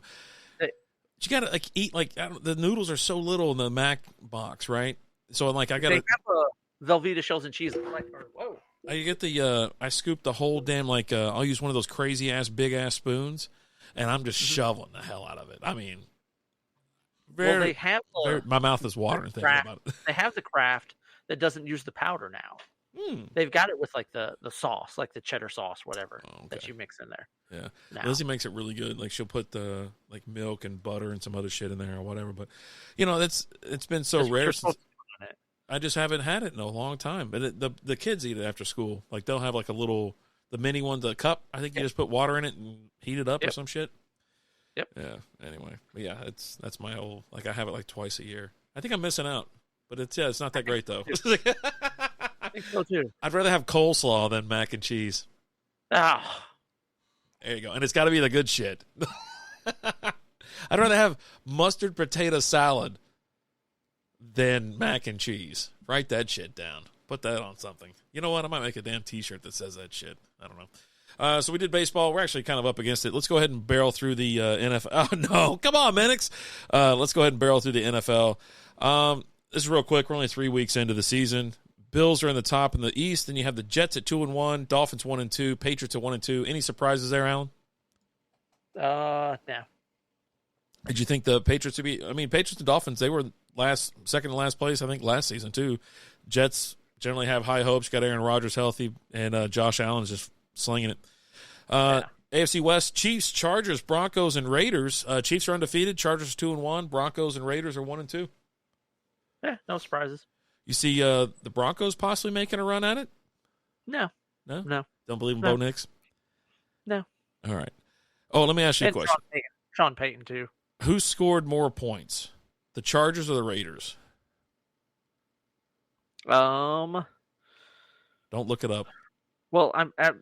You gotta like eat like the noodles are so little in the Mac box, right? So I'm like I gotta. They have a Velveeta shells and cheese. Whoa. I get the I scoop the whole damn like I'll use one of those crazy ass big ass spoons, and I'm just shoveling the hell out of it. I mean, they have my mouth is watering thinking about it. They have the craft that doesn't use the powder now. They've got it with like the sauce, like the cheddar sauce, whatever that you mix in there. Yeah, now. Lizzie makes it really good. Like she'll put the like milk and butter and some other shit in there or whatever. But you know it's been so rare since I just haven't had it in a long time. But the kids eat it after school. Like they'll have like the mini one, the cup. I think you just put water in it and heat it up or some shit. Yep. Yeah. Anyway, but yeah, that's my whole like I have it like twice a year. I think I'm missing out, but it's not that great though. I think so too. I'd rather have coleslaw than mac and cheese. Ah, There you go. And it's got to be the good shit. I'd rather have mustard potato salad than mac and cheese. Write that shit down. Put that on something. You know what? I might make a damn T-shirt that says that shit. I don't know. So we did baseball. We're actually kind of up against it. Let's go ahead and barrel through the NFL. Oh, no. Come on, Minix. Let's go ahead and barrel through the NFL. This is real quick. We're only 3 weeks into the season. Bills are in the top in the East. Then you have the Jets at 2-1, Dolphins 1-2, Patriots at 1-2. Any surprises there, Alan? No. Did you think the Patriots would be? I mean, Patriots and Dolphins, they were second to last place, I think, last season too. Jets generally have high hopes. Got Aaron Rodgers healthy, and Josh Allen's just slinging it. AFC West: Chiefs, Chargers, Broncos, and Raiders. Chiefs are undefeated. Chargers 2-1. Broncos and Raiders are 1-2. Yeah, no surprises. You see the Broncos possibly making a run at it? No. Don't believe in Bo Nix? No. All right. Oh, let me ask you a question. Sean Payton too. Who scored more points, the Chargers or the Raiders? Don't look it up. Well,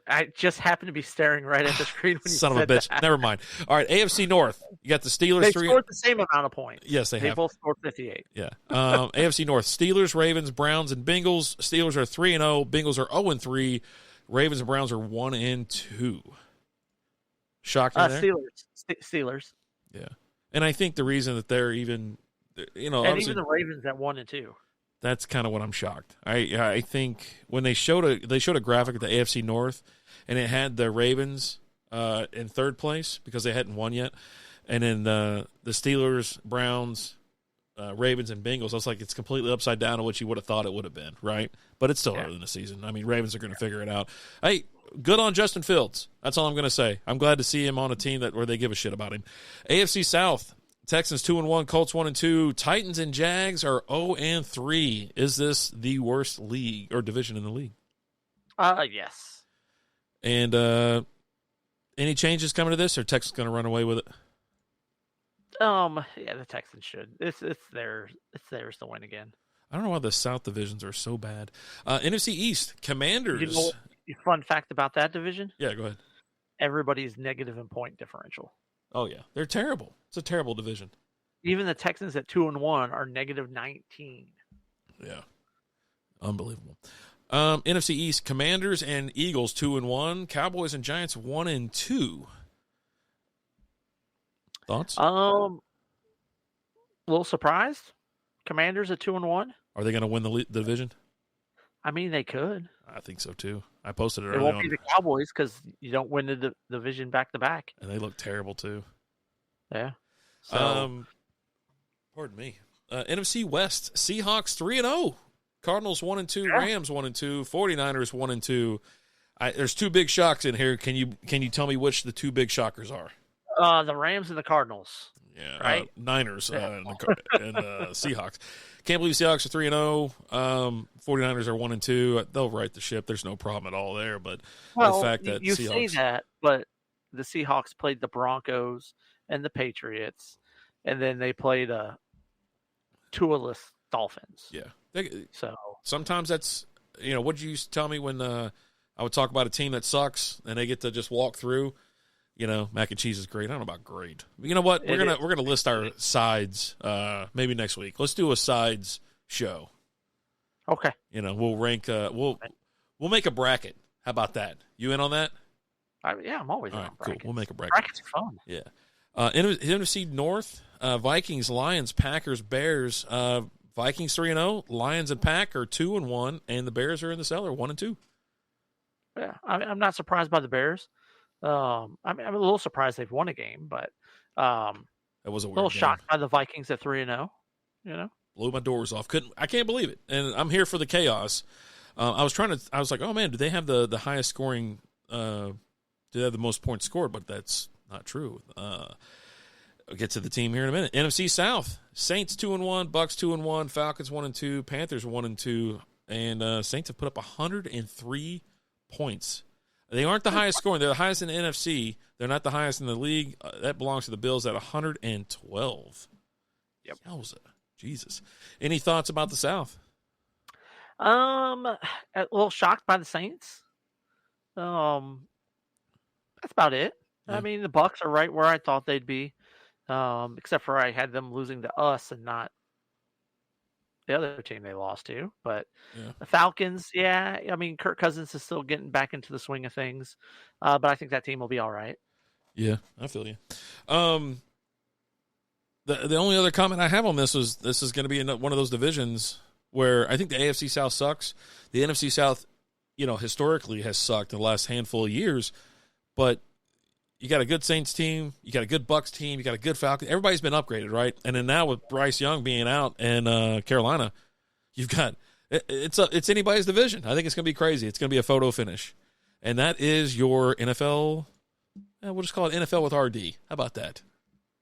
I just happened to be staring right at the screen when you Son of a bitch. That. Never mind. All right, AFC North. You got the Steelers. They scored the same amount of points. Yes, they have. They both scored 58. Yeah. AFC North: Steelers, Ravens, Browns, and Bengals. Steelers are 3-0. Bengals are 0-3. Ravens and Browns are 1-2. Shocking there. Steelers. Yeah, and I think the reason that they're even, and even the Ravens at 1-2. That's kind of what I'm shocked. I think when they showed a graphic of the AFC North, and it had the Ravens in third place because they hadn't won yet, and then the Steelers, Browns, Ravens, and Bengals. I was like, it's completely upside down to what you would have thought it would have been, right? But it's still early in the season. I mean, Ravens are going to figure it out. Hey, good on Justin Fields. That's all I'm going to say. I'm glad to see him on a team where they give a shit about him. AFC South: Texans 2-1, Colts 1-2, Titans and Jags are 0-3. Is this the worst league or division in the league? Yes. And any changes coming to this, or Texans going to run away with it? Yeah, the Texans should. It's theirs to win again. I don't know why the South divisions are so bad. NFC East: Commanders. You know, fun fact about that division? Yeah, go ahead. Everybody's negative in point differential. Oh yeah, they're terrible. It's a terrible division. Even the Texans at 2-1 are negative 19. Yeah, unbelievable. NFC East: Commanders and Eagles 2-1, Cowboys and Giants 1-2. Thoughts? A little surprised. Commanders at 2-1. Are they going to win the division? I mean, they could. I think so too. I posted it It early won't on. be the Cowboys because you don't win the division back to back. And they look terrible too. Yeah. So, pardon me. NFC West: Seahawks 3-0, Cardinals 1-2, Rams 1-2, 49ers 1-2. There's two big shocks in here. Can you tell me which the two big shockers are? The Rams and the Cardinals. Yeah, right. Niners and Seahawks. Can't believe Seahawks are 3-0. 49ers are 1-2. They'll right the ship. There's no problem at all there. But the fact that you Seahawks... say that, but the Seahawks played the Broncos and the Patriots, and then they played Tua-less Dolphins. Yeah. So sometimes that's what did you used to tell me when I would talk about a team that sucks and they get to just walk through. Mac and cheese is great. I don't know about great. You know what? We're gonna list our sides maybe next week. Let's do a sides show. Okay. We'll rank. We'll make a bracket. How about that? You in on that? I'm always all in right, on brackets. Cool. We'll make a bracket. Brackets are fun. Yeah. NFC North: Vikings, Lions, Packers, Bears. Vikings 3-0. Lions and Pack are 2-1, and the Bears are in the cellar 1-2. Yeah, I'm not surprised by the Bears. I'm a little surprised they've won a game, but that was a little shocked by the Vikings at 3-0. Blew my doors off. I can't believe it, and I'm here for the chaos. I was like, oh man, do they have the highest scoring? Do they have the most points scored? But that's not true. I'll get to the team here in a minute. NFC South: Saints 2-1, Bucks 2-1, Falcons 1-2, Panthers 1-2, and Saints have put up 103 points. They aren't the highest scoring. They're the highest in the NFC. They're not the highest in the league. That belongs to the Bills at 112. Yep. Yowza. Jesus. Any thoughts about the South? A little shocked by the Saints. Um, that's about it. Yeah. I mean, the Bucks are right where I thought they'd be. Except for I had them losing to us and not the other team they lost to. But the Falcons, yeah, I mean, Kirk Cousins is still getting back into the swing of things. But I think that team will be all right. Yeah, I feel you. The only other comment I have on this is going to be in one of those divisions where I think the AFC South sucks. The NFC South, historically has sucked in the last handful of years. But you got a good Saints team, you got a good Bucks team, you got a good Falcon. Everybody's been upgraded, right? And then now with Bryce Young being out and Carolina, you've got it's anybody's division. I think it's going to be crazy. It's going to be a photo finish, and that is your NFL. We'll just call it NFL with RD. How about that?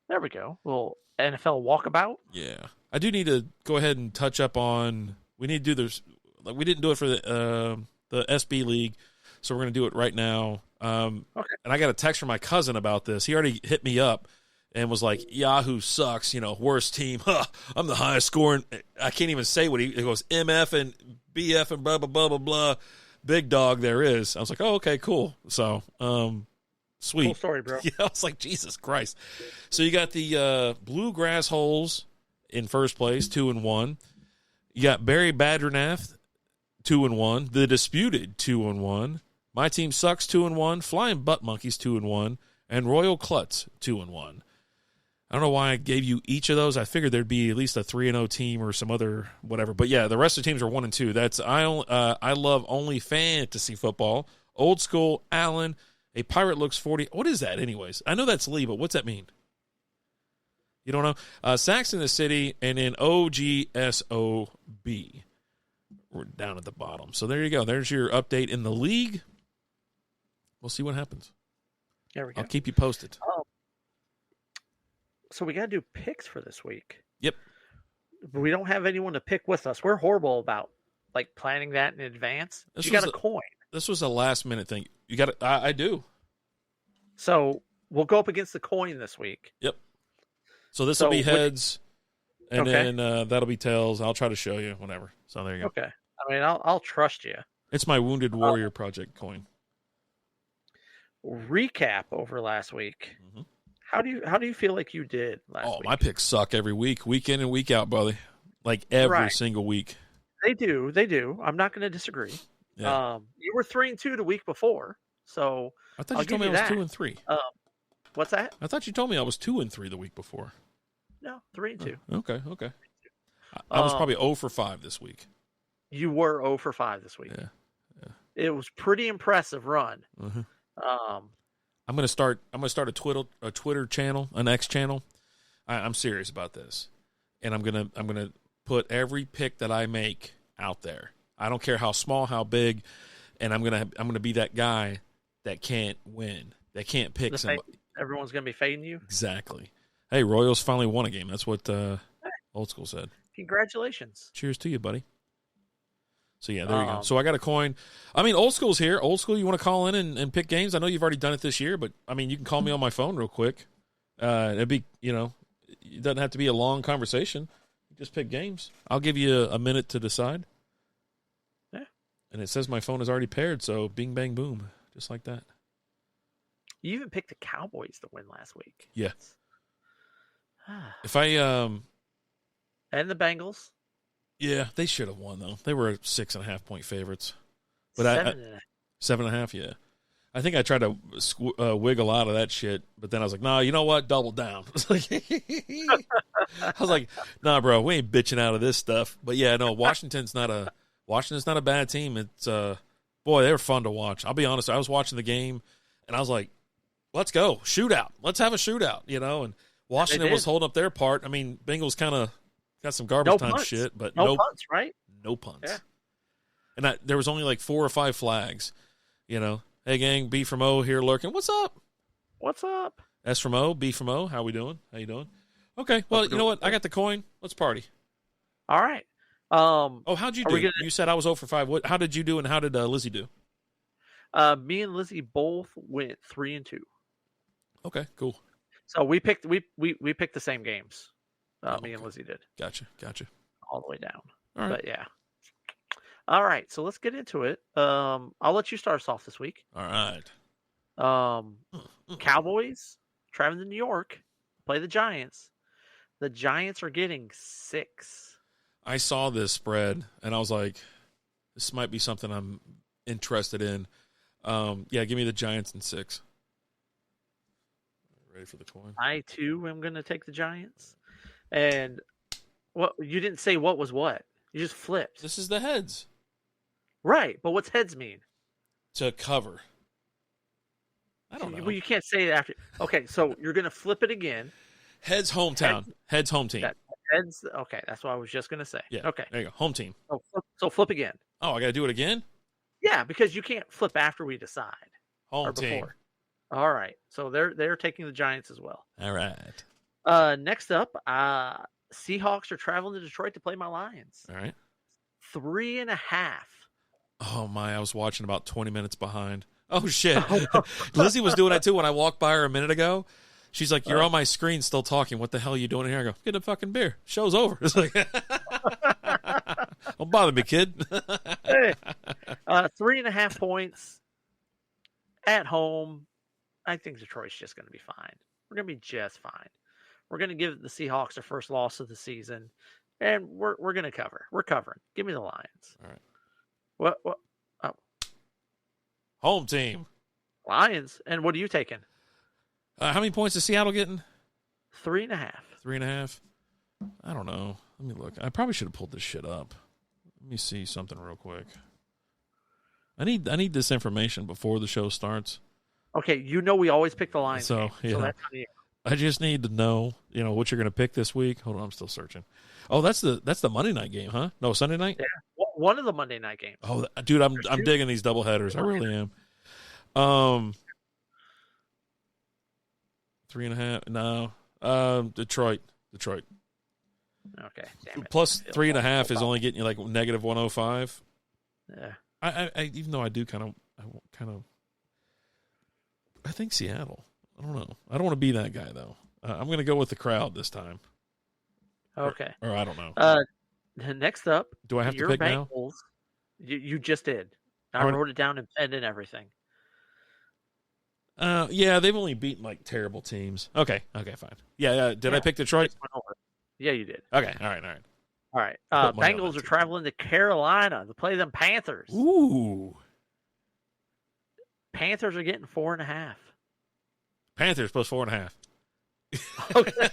There we go. Little NFL walkabout. Yeah, I do need to go ahead and touch up on. We need to do this. Like we didn't do it for the SB League, so we're going to do it right now. Okay. And I got a text from my cousin about this. He already hit me up and was like, Yahoo sucks, worst team. I'm the highest scoring. I can't even say what he goes, MF and BF and blah, blah, blah, blah, blah. Big dog there is. I was like, oh, okay, cool. So, sweet. Cool story, bro. Yeah, I was like, Jesus Christ. So you got the Bluegrass Holes in first place, 2-1. You got Barry Badranath, 2-1. The Disputed, 2-1. My Team Sucks, 2-1. Flying Butt Monkeys, 2-1. And Royal Klutz, 2-1. I don't know why I gave you each of those. I figured there'd be at least a 3-0 team or some other whatever. But yeah, the rest of the teams are 1-2. That's I love only fantasy football. Old school, Allen. A Pirate Looks 40. What is that, anyways? I know that's Lee, but what's that mean? You don't know? Saxon the City, and then OGSOB. We're down at the bottom. So there you go. There's your update in the league. We'll see what happens. There we go. I'll keep you posted. So we got to do picks for this week. Yep. But we don't have anyone to pick with us. We're horrible about planning that in advance. You got a coin. This was a last minute thing. You got it. I do. So we'll go up against the coin this week. Yep. So this will be heads, and then that'll be tails. I'll try to show you whatever. So there you go. Okay. I mean, I'll trust you. It's my Wounded Warrior Project coin. Recap over last week. Mm-hmm. How do you feel like you did last week? My picks suck every week in and week out, buddy. Like every single week. They do. I'm not going to disagree. Yeah. You were 3-2 the week before, so I thought you told me I was 2-3. What's that? I thought you told me I was 2-3 the week before. No, 3-2. Okay. I was probably 0 for 5 this week. You were 0 for 5 this week. Yeah. It was pretty impressive run. Mm-hmm. I'm gonna start a Twitter channel, an X channel. I'm serious about this, and I'm gonna put every pick that I make out there. I don't care how small, how big, and I'm gonna be that guy that can't win, that can't pick somebody. Everyone's gonna be fading you. Exactly. Hey, Royals finally won a game. That's what Old School said. Congratulations. Cheers to you, buddy. So, yeah, there you go. So, I got a coin. I mean, Old School's here. Old School, you want to call in and pick games? I know you've already done it this year, but, I mean, you can call me on my phone real quick. It'd be, it doesn't have to be a long conversation. Just pick games. I'll give you a minute to decide. Yeah. And it says my phone is already paired, so bing, bang, boom. Just like that. You even picked the Cowboys to win last week. Yeah. If I and the Bengals. Yeah, they should have won though. They were 6.5 point favorites, but 7.5. Yeah, I think I tried to wiggle out of that shit, but then I was like, "Nah, you know what? Double down." I was like, "Nah, bro, we ain't bitching out of this stuff." But yeah, no, Washington's not a bad team. It's boy, they were fun to watch. I'll be honest, I was watching the game and I was like, "Let's go shootout. Let's have a shootout," And Washington was holding up their part. I mean, Bengals kind of got some garbage time shit, but no punts, right? No punts. Yeah. And there was only like 4 or 5 flags. Hey gang, B from O here lurking. What's up? What's up? S from O, B from O. How we doing? How you doing? Okay. Well, you know what? I got the coin. Let's party. All right. How'd you do? You said I was 0 for 5. How did you do, and how did Lizzie do? Me and Lizzie both went 3-2. Okay, cool. So we picked the same games. Me and Lizzie did. Gotcha. All the way down. All right. But yeah. All right, so let's get into it. I'll let you start us off this week. All right. Cowboys traveling to New York, play the Giants. The Giants are getting 6. I saw this spread, and I was like, this might be something I'm interested in. Yeah, give me the Giants in 6. Ready for the coin? I, too, am going to take the Giants. And what you didn't say what was what. You just flipped. This is the heads. Right, but what's heads mean? To cover. I don't know. Well, you can't say it after. Okay, so you're going to flip it again. Heads hometown. Heads home team. Heads. Okay, that's what I was just going to say. Yeah. Okay. There you go. Home team. So flip again. Oh, I got to do it again? Yeah, because you can't flip after we decide. Home team. Before. All right. So they're taking the Giants as well. All right. Next up, Seahawks are traveling to Detroit to play my Lions. All right. 3.5. Oh, my. I was watching about 20 minutes behind. Oh, shit. Lizzie was doing that, too, when I walked by her a minute ago. She's like, you're on my screen still talking. What the hell are you doing in here? I go, get a fucking beer. Show's over. It's like, don't bother me, kid. Hey, 3.5 points at home. I think Detroit's just going to be fine. We're going to be just fine. We're going to give the Seahawks their first loss of the season, and we're going to cover. We're covering. Give me the Lions. All right. What? Oh. Home team. Lions. And what are you taking? How many points is Seattle getting? 3.5. 3.5? I don't know. Let me look. I probably should have pulled this shit up. Let me see something real quick. I need this information before the show starts. Okay, we always pick the Lions. So, yeah. So that's I just need to know, what you're going to pick this week. Hold on, I'm still searching. Oh, that's the Monday night game, huh? No, Sunday night? Yeah, one of the Monday night games. Oh, dude, I'm digging these double headers. I really am. 3.5. No. Detroit. Okay. Damn it. Plus 3.5 is only getting you like negative 105. Yeah. I even though I do kind of I think Seattle. I don't know. I don't want to be that guy though. I'm going to go with the crowd this time. Okay. Or I don't know. Next up, do I have to pick Bengals, now? You just did. I wrote it down and pen and everything. Yeah, they've only beaten like terrible teams. Okay, fine. Yeah. Did I pick Detroit? Yeah, you did. Okay, all right. Bengals are traveling to Carolina to play them Panthers. Ooh. Panthers are getting 4.5. Panthers plus 4.5. Okay.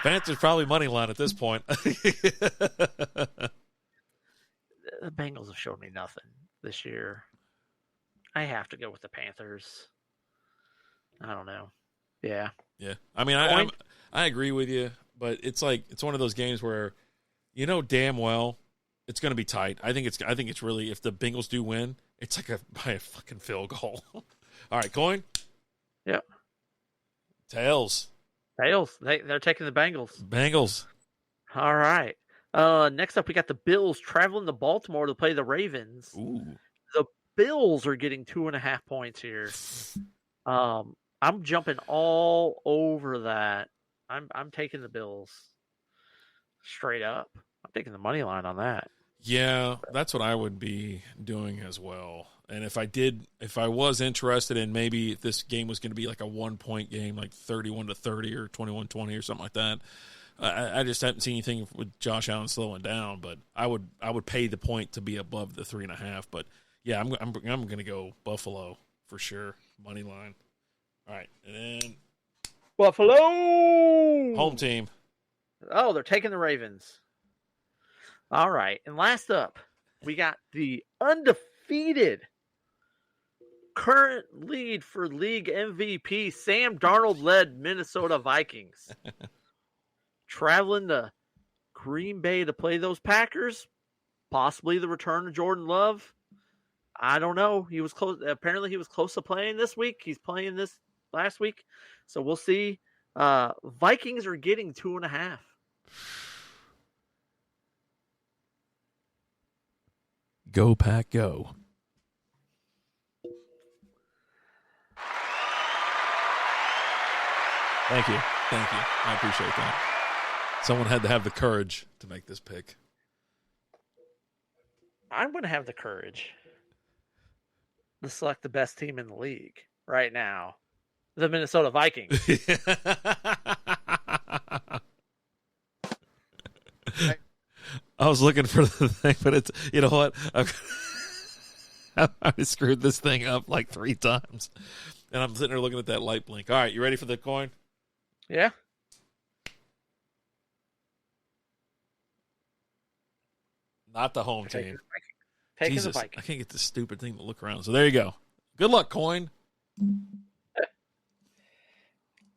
Panthers probably money line at this point. The Bengals have shown me nothing this year. I have to go with the Panthers. I don't know. Yeah. I mean, I agree with you, but it's one of those games where damn well it's going to be tight. I think it's really, if the Bengals do win, it's like by a fucking field goal. All right, coin. Yep. Tails. They're taking the Bengals. All right. Next up, we got the Bills traveling to Baltimore to play the Ravens. Ooh. The Bills are getting 2.5 points here. I'm jumping all over that. I'm taking the Bills straight up. I'm taking the money line on that. Yeah, that's what I would be doing as well. And if I was interested in maybe if this game was going to be like a 1-point game, like 31-30 or 21-20 or something like that, I just haven't seen anything with Josh Allen slowing down. But I would pay the point to be above the 3.5. But yeah, I'm going to go Buffalo for sure, money line. All right, and then Buffalo home team. Oh, they're taking the Ravens. All right, and last up, we got the undefeated current lead for league MVP, Sam Darnold-led Minnesota Vikings. Traveling to Green Bay to play those Packers. Possibly the return of Jordan Love. I don't know. He was close. Apparently, he was close to playing this week. He's playing this last week. So we'll see. Vikings are getting 2.5. Go, Pack, go. Thank you. I appreciate that. Someone had to have the courage to make this pick. I'm going to have the courage to select the best team in the league right now, the Minnesota Vikings. I was looking for the thing, but it's, you know what? I screwed this thing up like 3 times. And I'm sitting there looking at that light blink. All right, you ready for the coin? Yeah. Not the home team. Taking Jesus, the Vikings. I can't get this stupid thing to look around. So there you go. Good luck, coin. And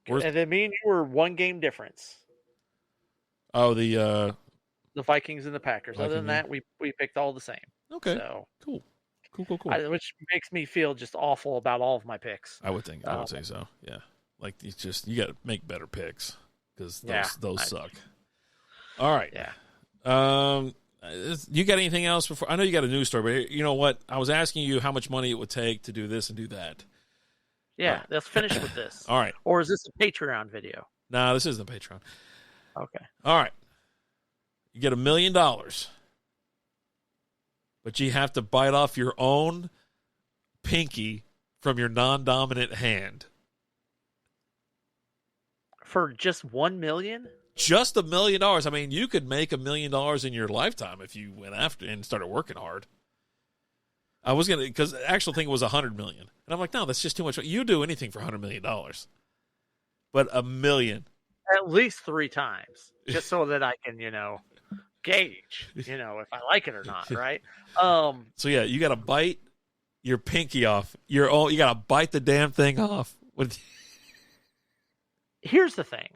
then me and you were 1 game difference. Oh, the Vikings and the Packers. Other than that, we picked all the same. Okay. So cool. Which makes me feel just awful about all of my picks. I would say so. Yeah. Like you got to make better picks because those suck. All right. Yeah. You got anything else before? I know you got a news story, but you know what? I was asking you how much money it would take to do this and do that. Yeah, let's finish with this. All right. Or is this a Patreon video? Nah, this isn't a Patreon. Okay. All right. You get $1 million, but you have to bite off your own pinky from your non-dominant hand. For just $1 million? Just $1 million. I mean, you could make $1 million in your lifetime if you went after and started working hard. I was gonna, because the actual thing was $100 million, and I'm like, no, that's just too much. You do anything for $100 million, but $1 million at least 3 times, just so that I can, gauge, if I like it or not, right? So yeah, you got to bite your pinky off. You got to bite the damn thing off. Here's the thing.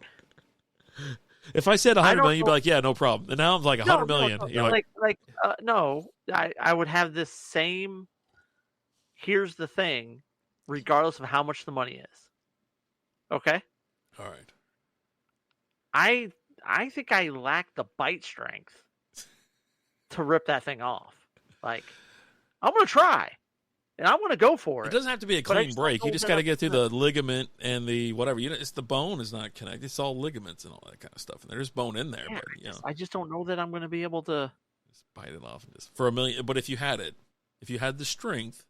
If I said 100 million, you'd be like, yeah, no problem. And now I'm like 100 million. You're no, I would have this same. Here's the thing, regardless of how much the money is. Okay. All right. I think I lack the bite strength to rip that thing off. Like, I'm gonna try, and I want to go for it. It doesn't have to be a clean break. You just got to get through the ligament and the whatever. It's the bone is not connected. It's all ligaments and all that kind of stuff. And there's bone in there, yeah, but I just don't know that I'm going to be able to just bite it off and just for $1 million. But if you had the strength,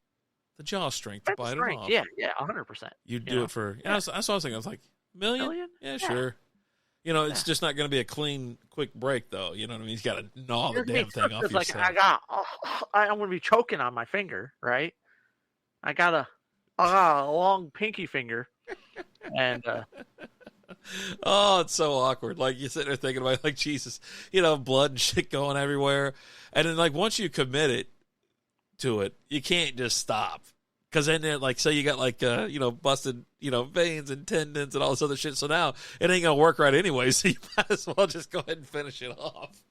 the jaw strength to bite it off, yeah, 100%. You'd do it for. Yeah, that's what I was thinking. I was like, million? Yeah, sure. It's just not going to be a clean, quick break, though. You know what I mean? He's got to gnaw the damn thing off yourself. I'm going to be choking on my finger, right? I got a long pinky finger, and oh, it's so awkward. Like you sit there thinking about, like, Jesus, blood and shit going everywhere, and then like once you commit to it, you can't just stop. Because then, like, say you got, like, busted, veins and tendons and all this other shit. So now it ain't going to work right anyway. So you might as well just go ahead and finish it off.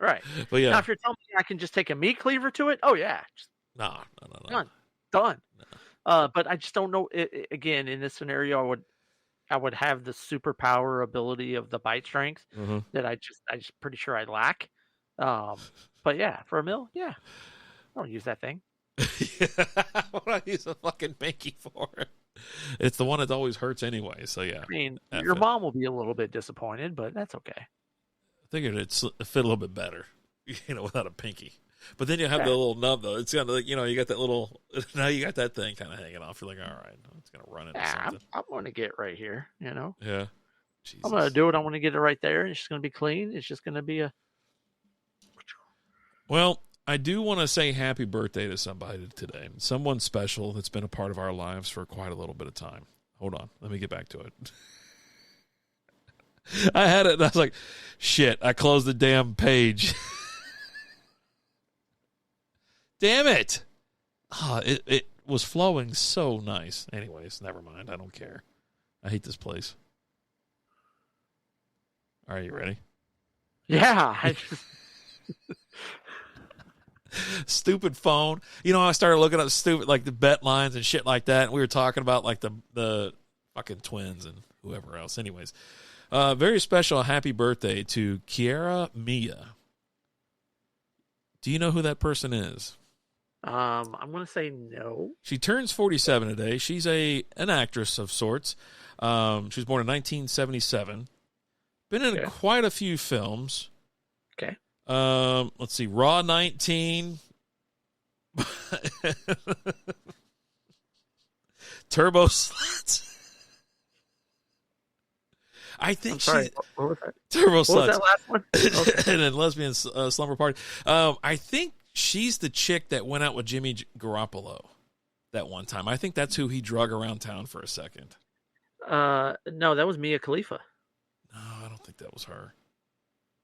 Right. But yeah. Now, if you're telling me I can just take a meat cleaver to it, oh, yeah. No. Done. No. But I just don't know. Again, in this scenario, I would have the superpower ability of the bite strength that I just pretty sure I lack. But yeah, for $1 million, yeah. I don't use that thing. What do I use a fucking pinky for? It's the one that always hurts anyway. So yeah, I mean, your mom will be a little bit disappointed, but that's okay. I figured it'd fit a little bit better, without a pinky. But then you have the little nub though. It's kind of like you got that little. Now you got that thing kind of hanging off. You're like, all right, it's gonna run into something. I'm going to get right here. Yeah. Jesus. I'm going to do it. I want to get it right there. It's just going to be clean. It's just going to be a. Well, I do want to say happy birthday to somebody today. Someone special that's been a part of our lives for quite a little bit of time. Hold on. Let me get back to it. I had it, and I was like, shit, I closed the damn page. Damn it. It was flowing so nice. Anyways, never mind. I don't care. I hate this place. Are you ready? Yeah. Stupid phone. I started looking up stupid, like the bet lines and shit like that. And we were talking about like the fucking Twins and whoever else. Anyways, very special happy birthday to Kiara Mia. Do you know who that person is? I'm going to say no. She turns 47 today. She's an actress of sorts. She was born in 1977. Been in quite a few films. Okay. Let's see. Raw 19. Turbo Sluts. I think she's what was that? Turbo Sluts. What was that last one? Okay. And then Lesbian Slumber Party. I think she's the chick that went out with Jimmy Garoppolo that one time. I think that's who he drug around town for a second. No, that was Mia Khalifa. No, I don't think that was her.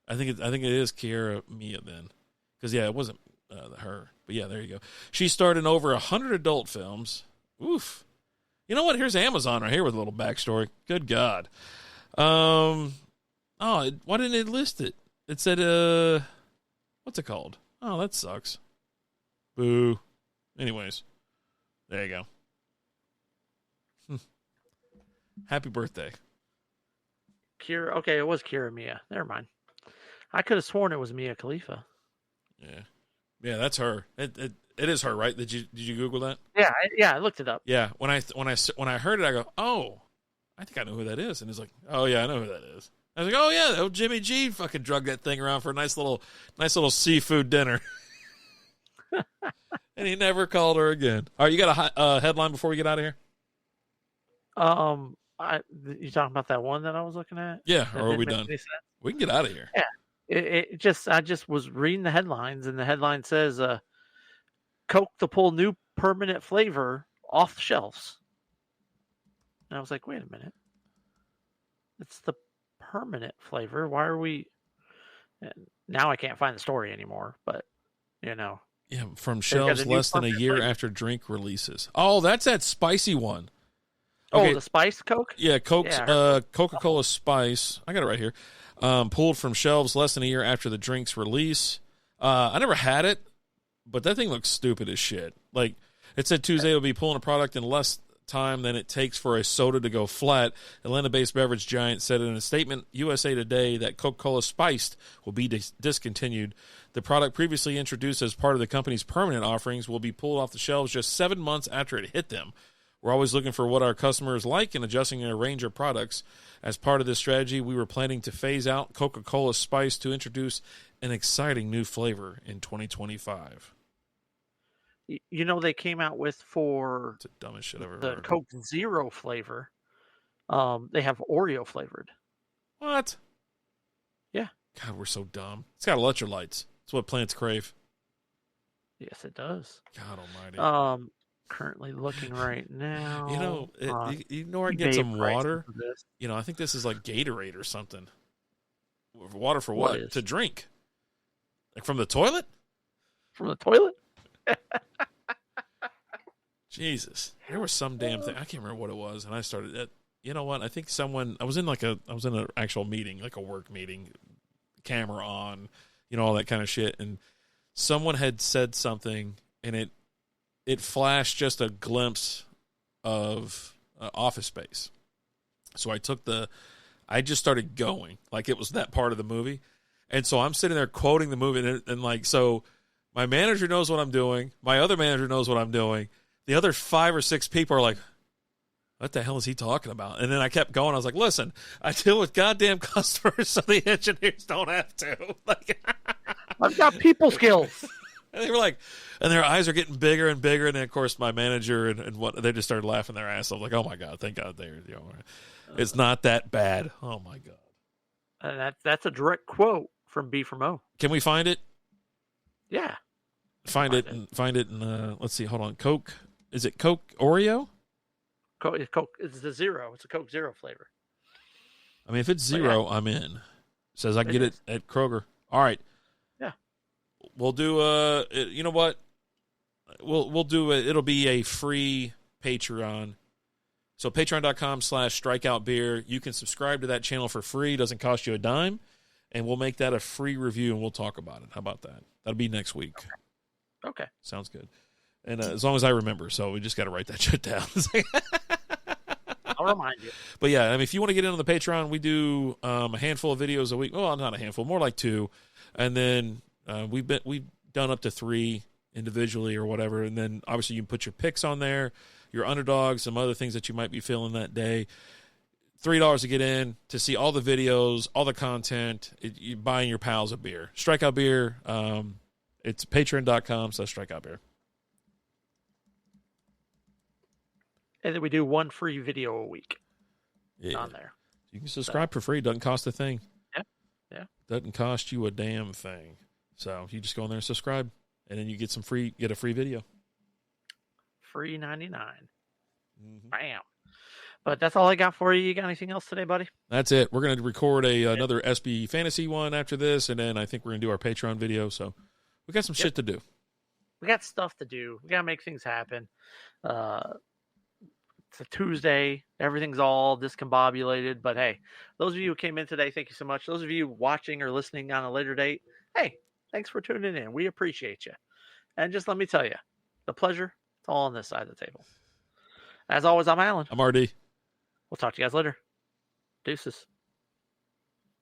I think it is Kiara Mia then, because it wasn't her. But yeah, there you go. She starred in over 100 adult films. Oof. You know what? Here's Amazon right here with a little backstory. Good God. Why didn't it list it? It said what's it called? Oh, that sucks. Boo. Anyways, there you go. Happy birthday. Kira. Okay, it was Kira Mia. Never mind. I could have sworn it was Mia Khalifa. Yeah, that's her. It is her, right? Did you Google that? Yeah, I looked it up. Yeah, when I heard it, I go, oh, I think I know who that is. And he's like, oh yeah, I know who that is. I was like, oh yeah, Jimmy G fucking drug that thing around for a nice little seafood dinner. And he never called her again. All right, you got a headline before we get out of here? You talking about that one that I was looking at? Yeah, or are we done? We can get out of here. Yeah. I just was reading the headlines, and the headline says, Coke to pull new permanent flavor off the shelves. And I was like, wait a minute. It's the permanent flavor. Why are we... And now I can't find the story anymore, but, Yeah, from shelves less than a year flavor after drink releases. Oh, that's that spicy one. Okay. Oh, the spice Coke? Yeah, Coca-Cola Spice. I got it right here. Pulled from shelves less than a year after the drink's release. I never had it, but that thing looks stupid as shit. Like, it said Tuesday will be pulling a product in less time than it takes for a soda to go flat. Atlanta-based beverage giant said in a statement, USA Today, that Coca-Cola Spiced will be discontinued. The product previously introduced as part of the company's permanent offerings will be pulled off the shelves just 7 months after it hit them. We're always looking for what our customers like and adjusting a range of products. As part of this strategy, we were planning to phase out Coca-Cola Spice to introduce an exciting new flavor in 2025. You know, they came out with for it's the dumbest shit I've ever the heard. Coke Zero flavor. They have Oreo flavored. What? Yeah. God, we're so dumb. It's got electrolytes. It's what plants crave. Yes, it does. God almighty. Currently looking right now. You know where I get some water? I think this is like Gatorade or something. Water for what? To drink. Like from the toilet? From the toilet? Jesus. There was some damn thing. I can't remember what it was. And I started it. You know what? I think I was in an actual meeting, like a work meeting, camera on, all that kind of shit. And someone had said something and it flashed just a glimpse of Office Space. So I just started going like it was that part of the movie. And so I'm sitting there quoting the movie and like, so my manager knows what I'm doing. My other manager knows what I'm doing. The other 5 or 6 people are like, what the hell is he talking about? And then I kept going. I was like, listen, I deal with goddamn customers so the engineers don't have to. Like, I've got people skills. And they were like, and their eyes are getting bigger and bigger. And then, of course, my manager and what they just started laughing their ass off. Like, oh my God, thank God it's not that bad. Oh my God. That's a direct quote from B from O. Can we find it? Yeah. Find it and let's see. Hold on. Coke. Is it Coke Oreo? Coke. It's the Zero. It's a Coke Zero flavor. I mean, if it's zero, I'm in. It says I can get it at Kroger. All right. Yeah. We'll do you know what? We'll do it. It'll be a free Patreon. So patreon.com/Strikeout Beer. You can subscribe to that channel for free. It doesn't cost you a dime. And we'll make that a free review and we'll talk about it. How about that? That'll be next week. Okay. Sounds good. And as long as I remember. So we just got to write that shit down. I'll remind you. But yeah, I mean, if you want to get in on the Patreon, we do a handful of videos a week. Well, not a handful, more like 2. And then we've done up to 3 individually or whatever. And then obviously you can put your picks on there, your underdogs, some other things that you might be feeling that day. $3 to get in to see all the videos, all the content. You buying your pals a beer. Strikeout Beer. It's patreon.com/Strikeout Beer. And then we do one free video a week on there. You can subscribe for free. Doesn't cost a thing. Yeah. Doesn't cost you a damn thing. So you just go in there and subscribe, and then you get a free video. Free 99. Bam. But that's all I got for you. You got anything else today, buddy? That's it. We're going to record another SB Fantasy one after this, and then I think we're going to do our Patreon video. So we got some shit to do. We got stuff to do. We got to make things happen. It's a Tuesday. Everything's all discombobulated. But, hey, those of you who came in today, thank you so much. Those of you watching or listening on a later date, hey, thanks for tuning in. We appreciate you. And just let me tell you, the pleasure, it's all on this side of the table. As always, I'm Alan. I'm RD. We'll talk to you guys later. Deuces.